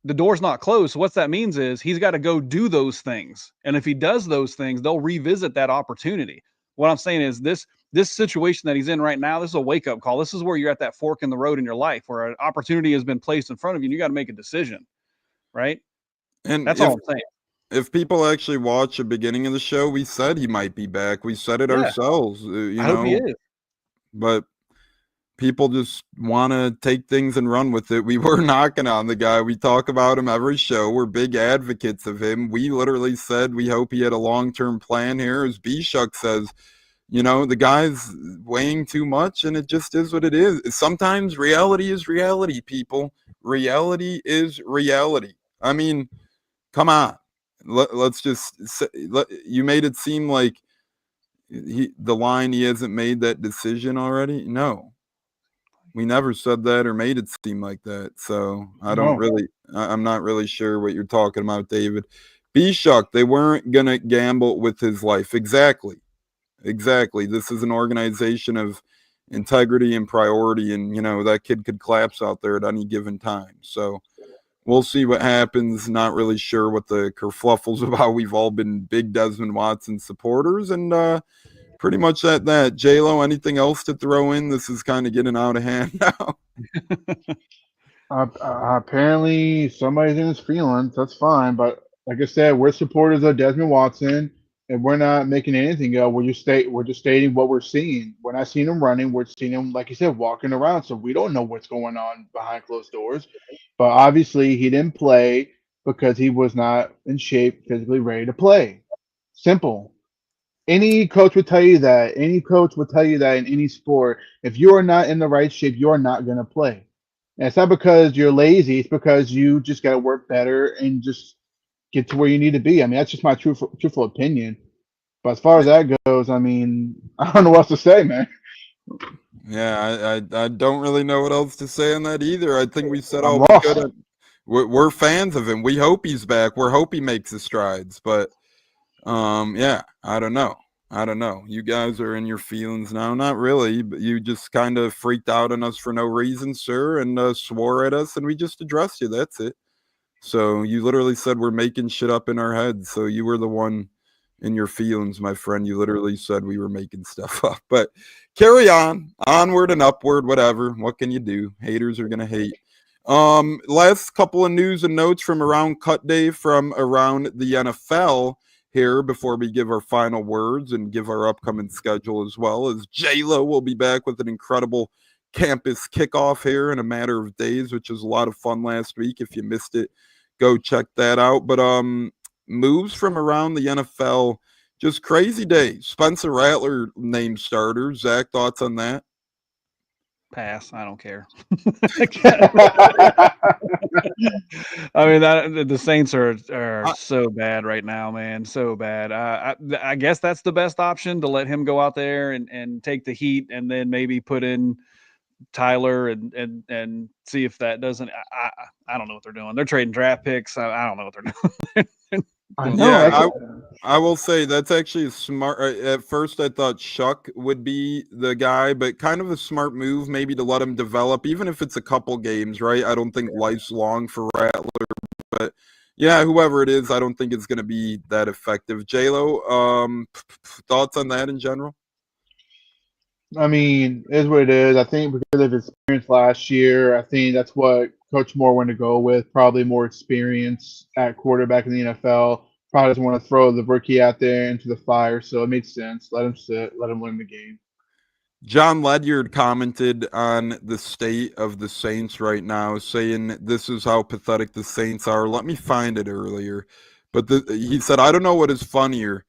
the door's not closed." So what that means is he's got to go do those things, and if he does those things, they'll revisit that opportunity. What I'm saying is this situation that he's in right now, this is a wake up call. This is where you're at that fork in the road in your life, where an opportunity has been placed in front of you, and you got to make a decision, right? And that's all I'm saying. If people actually watch the beginning of the show, we said he might be back. We said it ourselves, I hope he is. But people just want to take things and run with it. We were knocking on the guy. We talk about him every show. We're big advocates of him. We literally said we hope he had a long-term plan here. As B-Shuck says, the guy's weighing too much, and it just is what it is. Sometimes reality is reality, people. Reality is reality. I mean, come on. Let's just say, you made it seem like he hasn't made that decision already. No, we never said that or made it seem like that. So I'm not really sure what you're talking about, David. B-Shuck, they weren't going to gamble with his life. Exactly. This is an organization of integrity and priority, and, that kid could collapse out there at any given time. So we'll see what happens. Not really sure what the kerfluffle's about. We've all been big Desmond Watson supporters, and pretty much that. J-Lo, anything else to throw in? This is kind of getting out of hand now. Apparently, somebody's in his feelings. That's fine, but like I said, we're supporters of Desmond Watson, and we're not making anything up. We're just stating what we're seeing. We're not seeing him running. We're seeing him, like you said, walking around. So we don't know what's going on behind closed doors. But obviously, he didn't play because he was not in shape, physically ready to play. Simple. Any coach would tell you that. Any coach would tell you that in any sport. If you are not in the right shape, you are not going to play. And it's not because you're lazy. It's because you just got to work better and just get to where you need to be. I mean, that's just my truthful opinion. But as far as that goes, I mean, I don't know what else to say, man. Yeah, I don't really know what else to say on that either. I think we said I'm all we lost. could. We're fans of him. We hope he's back. We hope he makes his strides. But yeah, I don't know. You guys are in your feelings now. Not really, but you just kind of freaked out on us for no reason, sir, and swore at us, and we just addressed you. That's it. So you literally said we're making shit up in our heads. So you were the one in your feelings, my friend. You literally said we were making stuff up. But carry on, onward and upward, whatever. What can you do? Haters are gonna hate. Last couple of news and notes from around cut day from around the NFL here before we give our final words and give our upcoming schedule as well. As J-Lo will be back with an incredible campus kickoff here in a matter of days, which was a lot of fun last week. If you missed it, go check that out. But moves from around the NFL, just crazy day. Spencer Rattler named starter. Zach, thoughts on that? Pass. I don't care. I mean, the Saints are so bad right now, man. So bad. I guess that's the best option, to let him go out there and take the heat, and then maybe put in Tyler and see if that doesn't. I don't know what they're doing. They're trading draft picks. I don't know what they're doing. I know. Yeah, I will say that's actually a smart. At first, I thought Shuck would be the guy, but kind of a smart move, maybe to let him develop, even if it's a couple games, right? I don't think life's long for Rattler, but yeah, whoever it is, I don't think it's going to be that effective. J-Lo, thoughts on that in general? I mean, it is what it is. I think because of his experience last year, I think that's what Coach Moore wanted to go with. Probably more experience at quarterback in the NFL. Probably doesn't want to throw the rookie out there into the fire, so it made sense. Let him sit. Let him win the game. John Ledyard commented on the state of the Saints right now, saying this is how pathetic the Saints are. Let me find it earlier. But he said, I don't know what is funnier,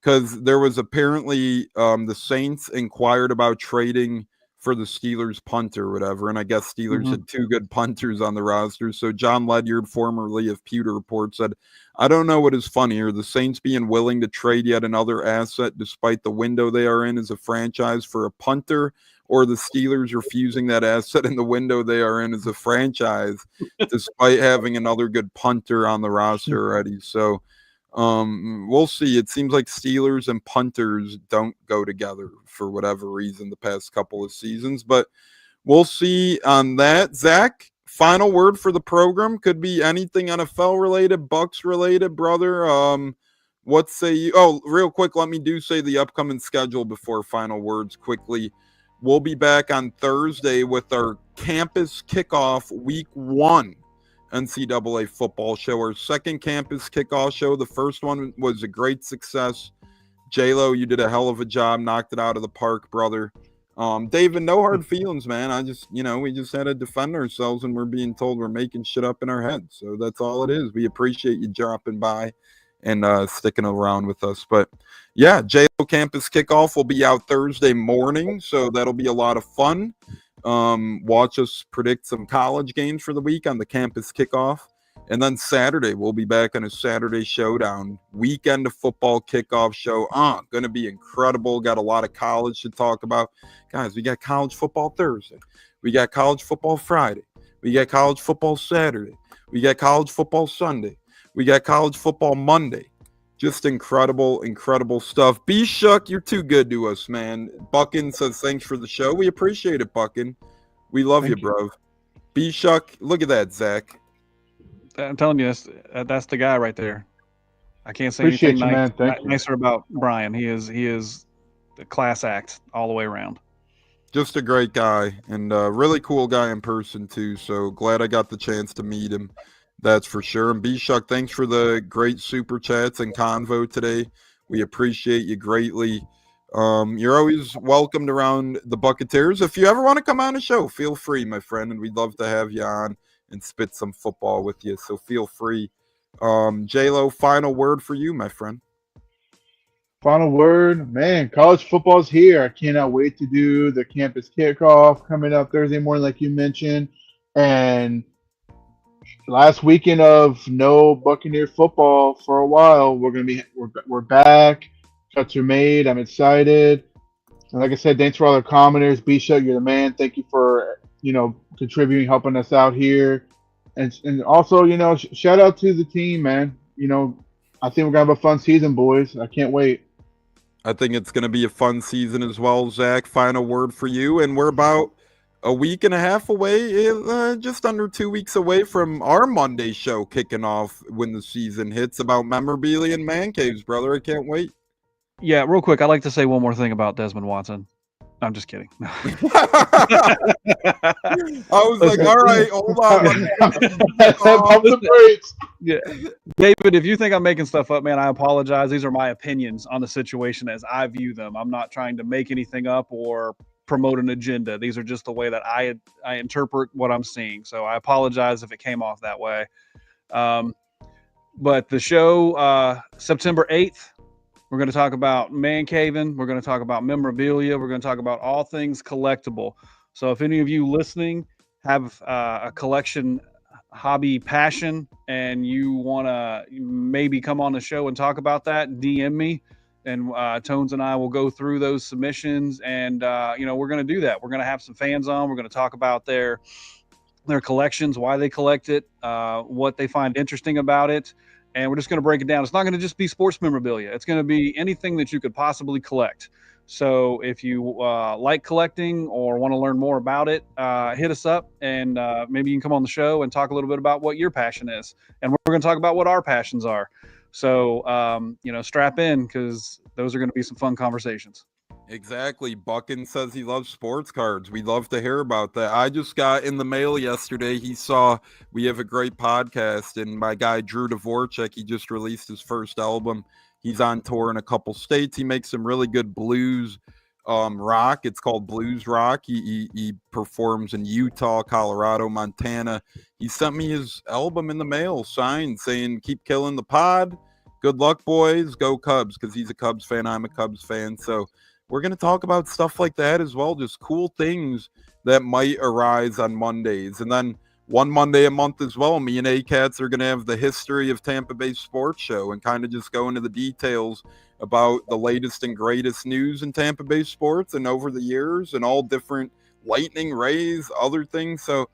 because there was apparently the Saints inquired about trading for the Steelers punter or whatever, and I guess Steelers had two good punters on the roster. So John Ledyard, formerly of Pewter Report, said, I don't know what is funnier, the Saints being willing to trade yet another asset despite the window they are in as a franchise for a punter, or the Steelers refusing that asset in the window they are in as a franchise despite having another good punter on the roster already. So we'll see. It seems like Steelers and punters don't go together for whatever reason the past couple of seasons, but we'll see on that. Zach, final word for the program. Could be anything NFL related, Bucs related, brother. What say you? Oh, real quick, let me say the upcoming schedule before final words quickly. We'll be back on Thursday with our campus kickoff week 1 NCAA football show, our second campus kickoff show. The first one was a great success. J-Lo, you did a hell of a job, knocked it out of the park, brother. David, no hard feelings, man. I just, we just had to defend ourselves, and we're being told we're making shit up in our heads. So that's all it is. We appreciate you dropping by and sticking around with us. But yeah, J-Lo campus kickoff will be out Thursday morning, so that'll be a lot of fun. Watch us predict some college games for the week on the campus kickoff. And then Saturday, we'll be back on a Saturday showdown, weekend of football kickoff show. Going to be incredible. Got a lot of college to talk about. Guys, we got college football Thursday. We got college football Friday. We got college football Saturday. We got college football Sunday. We got college football Monday. Just incredible, incredible stuff. B-Shuck, you're too good to us, man. Buckin says thanks for the show. We appreciate it, Buckin. We love you, bro. B-Shuck, look at that, Zach. I'm telling you, that's the guy right there. I can't say Appreciate anything you, man. nicer about Brian. He is a class act all the way around. Just a great guy, and a really cool guy in person, too. So glad I got the chance to meet him. That's for sure. And B-Shuck, thanks for the great super chats and convo today. We appreciate you greatly. You're always welcomed around the Buccaneers. If you ever want to come on a show, feel free, my friend, and we'd love to have you on and spit some football with you. So feel free. J-Lo, final word for you, my friend. Final word, man, college football's here. I cannot wait to do the campus kickoff coming up Thursday morning, like you mentioned. And last weekend of no Buccaneer football for a while. We're back. Cuts are made. I'm excited. And like I said, thanks for all the commenters. B-Shut, you're the man. Thank you for contributing, helping us out here, and also shout out to the team, man. I think we're gonna have a fun season, boys. I can't wait. I think it's going to be a fun season as well, Zach. Final word for you. And we're about a week and a half away, just under 2 weeks away from our Monday show kicking off when the season hits about memorabilia and man caves, brother. I can't wait. Yeah, real quick, I'd like to say one more thing about Desmond Watson. I'm just kidding. I was like, all right, hold on. Pump the brakes. Yeah, David, if you think I'm making stuff up, man, I apologize. These are my opinions on the situation as I view them. I'm not trying to make anything up or promote an agenda. These are just the way that I interpret what I'm seeing. So I apologize if it came off that way. But the show, September 8th, we're going to talk about man caving. We're going to talk about memorabilia. We're going to talk about all things collectible. So if any of you listening have a collection hobby passion and you want to maybe come on the show and talk about that, DM me, and Tones and I will go through those submissions. And, we're going to do that. We're going to have some fans on. We're going to talk about their collections, why they collect it, what they find interesting about it. And we're just going to break it down. It's not going to just be sports memorabilia. It's going to be anything that you could possibly collect. So if you like collecting or want to learn more about it, hit us up, and maybe you can come on the show and talk a little bit about what your passion is. And we're going to talk about what our passions are. So, strap in, because those are going to be some fun conversations. Exactly. Buckin says he loves sports cards. We'd love to hear about that. I just got in the mail yesterday. He saw we have a great podcast, and my guy Drew Dvorak, he just released his first album. He's on tour in a couple states. He makes some really good blues rock. It's called blues rock. He performs in Utah, Colorado, Montana. He sent me his album in the mail, signed, saying, "Keep killing the pod. Good luck, boys. Go Cubs," because he's a Cubs fan. I'm a Cubs fan. So we're going to talk about stuff like that as well, just cool things that might arise on Mondays. And then one Monday a month as well, me and A-Cats are going to have the history of Tampa Bay Sports Show and kind of just go into the details about the latest and greatest news in Tampa Bay sports and over the years and all different Lightning, Rays, other things. So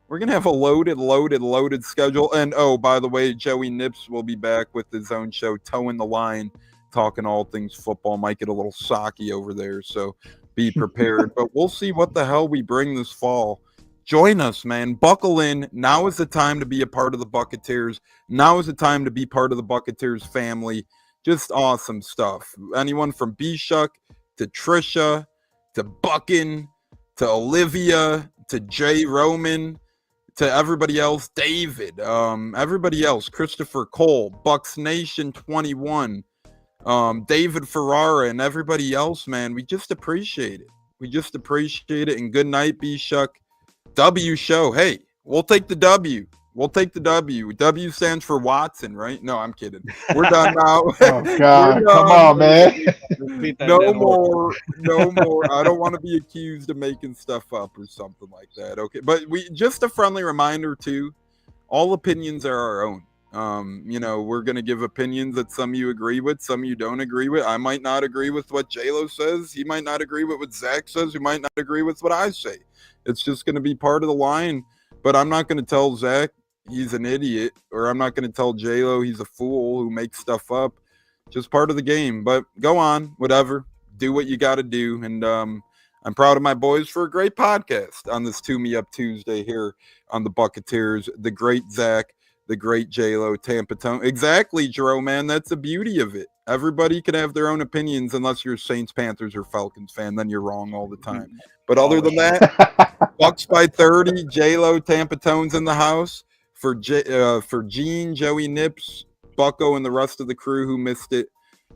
we're going to have a loaded schedule. And, oh, by the way, Joey Nips will be back with his own show, Toeing the Line, talking all things football. Might get a little socky over there, so be prepared. But we'll see what the hell we bring this fall. Join us, man. Buckle in. Now is the time to be a part of the Buccaneers. Now is the time to be part of the Buccaneers family. Just awesome stuff. Anyone from B-Shuck to Trisha to Buckin to Olivia to Jay Roman to everybody else, David, everybody else, Christopher Cole, Bucs Nation 21, David Ferrara, and everybody else, man. We just appreciate it. And good night, B-Shuck. W show. Hey, we'll take the W. W stands for Watson, right? No, I'm kidding. We're done now. Oh, God. Come on, man. No more. I don't want to be accused of making stuff up or something like that. Okay. But just a friendly reminder too, all opinions are our own. We're going to give opinions that some of you agree with, some of you don't agree with. I might not agree with what J-Lo says. He might not agree with what Zach says. He might not agree with what I say. It's just going to be part of the line. But I'm not going to tell Zach he's an idiot, or I'm not going to tell J-Lo he's a fool who makes stuff up. Just part of the game. But go on, whatever. Do what you got to do. And I'm proud of my boys for a great podcast on this Tune Me Up Tuesday here on the Buccaneers. The great Zach, the great J-Lo, Tampa Tone. Exactly, Jerome, man. That's the beauty of it. Everybody can have their own opinions unless you're a Saints, Panthers, or Falcons fan. Then you're wrong all the time. But other than that, Bucs by 30, J-Lo, Tampa Tone's in the house. For Gene, Joey Nips, Bucko, and the rest of the crew who missed it,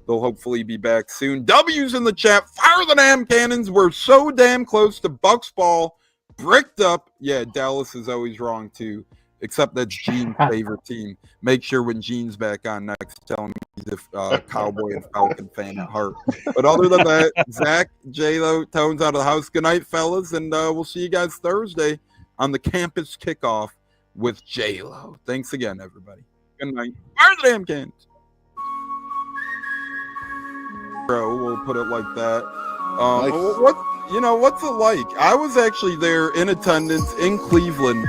they'll hopefully be back soon. W's in the chat. Fire the damn cannons. We're so damn close to Bucs ball. Bricked up. Yeah, Dallas is always wrong, too. Except that's Gene's favorite team. Make sure when Gene's back on next, tell him he's a Cowboy and Falcon fan at heart. But other than that, Zach, J-Lo, Tone's out of the house. Good night, fellas, and we'll see you guys Thursday on the campus kickoff with J-Lo. Thanks again, everybody. Good night. Fire the damn cans. Bro, we'll put it like that. Nice. What's it like? I was actually there in attendance in Cleveland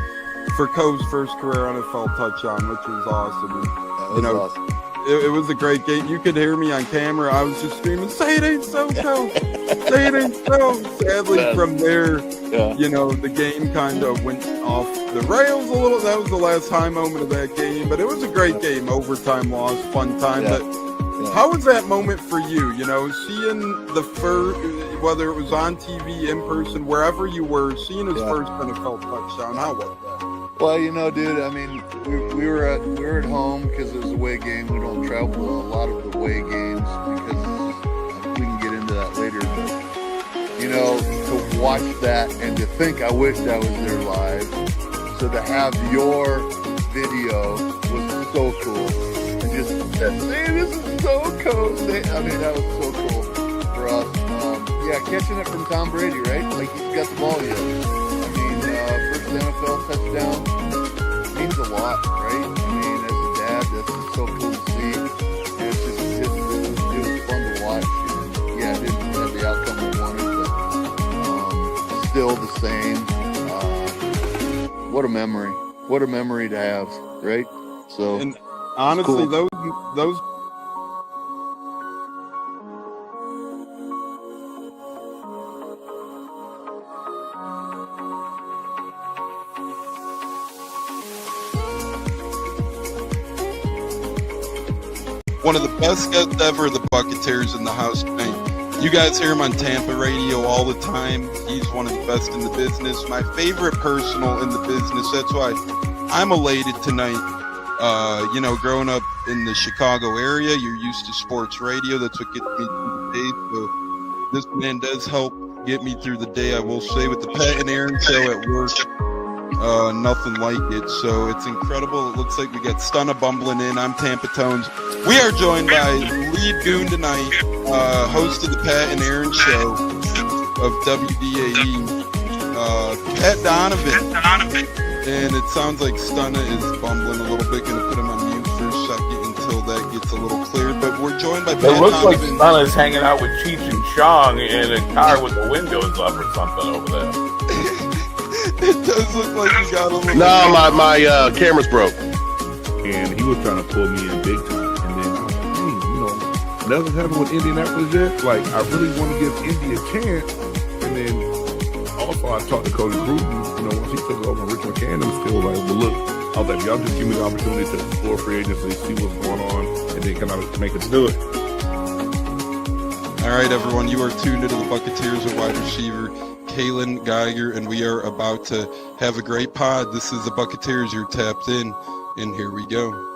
for Coe's first career NFL touchdown, which was awesome. And, That was awesome. it was a great game. You could hear me on camera. I was just screaming, "Say it ain't so, Coe! Say it ain't so!" Sadly, from there, the game kind of went off the rails a little. That was the last high moment of that game, but it was a great game. Overtime loss, fun time. Yeah. But how was that moment for you? Seeing the first, whether it was on TV, in person, wherever you were, seeing his first NFL touchdown. How was that? Well, dude, I mean, we were at home because it was a away game. We don't travel to a lot of the away games because we can get into that later. But, to watch that and to think I wished I was there live. So to have your video was so cool. And just that, hey, this is so cool. I mean, that was so cool for us. Catching it from Tom Brady, right? Like he's got the ball yet. I mean, first NFL touchdown means a lot, right? I mean, as a dad, that's just so cool to see. And it was fun to watch. And, it didn't have the outcome we wanted, but still the same. What a memory! What a memory to have, right? So, and honestly, cool. those. One of the best guests ever, the Buccaneers in the house tonight. You guys hear him on Tampa radio all the time. He's one of the best in the business. My favorite personal in the business. That's why I'm elated tonight. Growing up in the Chicago area, you're used to sports radio. That's what gets me through the day. So this man does help get me through the day, I will say, with the Pat and Aaron show at work. Nothing like it. So it's incredible. It looks like we got Stunna bumbling in. I'm Tampa Tones. We are joined by lead goon tonight, host of the Pat and Aaron show of WDAE, Pat Donovan. And it sounds like Stunna is bumbling a little bit. Going to put him on mute for a second until that gets a little clear. But we're joined by Pat It looks like Donovan. Stunna's hanging out with Cheech and Chong in a car with the windows up or something over there. It does look like you got a little. No, my camera's broke. And he was trying to pull me in big time. And then I was like, hey, nothing happened with Indianapolis yet. Like, I really want to give Indy a chance. And then also I talked to Cody Gruden, once he took over Rich McCann, I'm still like, well, look, I was like, y'all just give me the opportunity to explore free agency, see what's going on, and then can I make us do it. All right, everyone, you are tuned into the Buccaneers at wide receiver, Kalen Geiger, and we are about to have a great pod. This is the Buccaneers. You're tapped in, and here we go.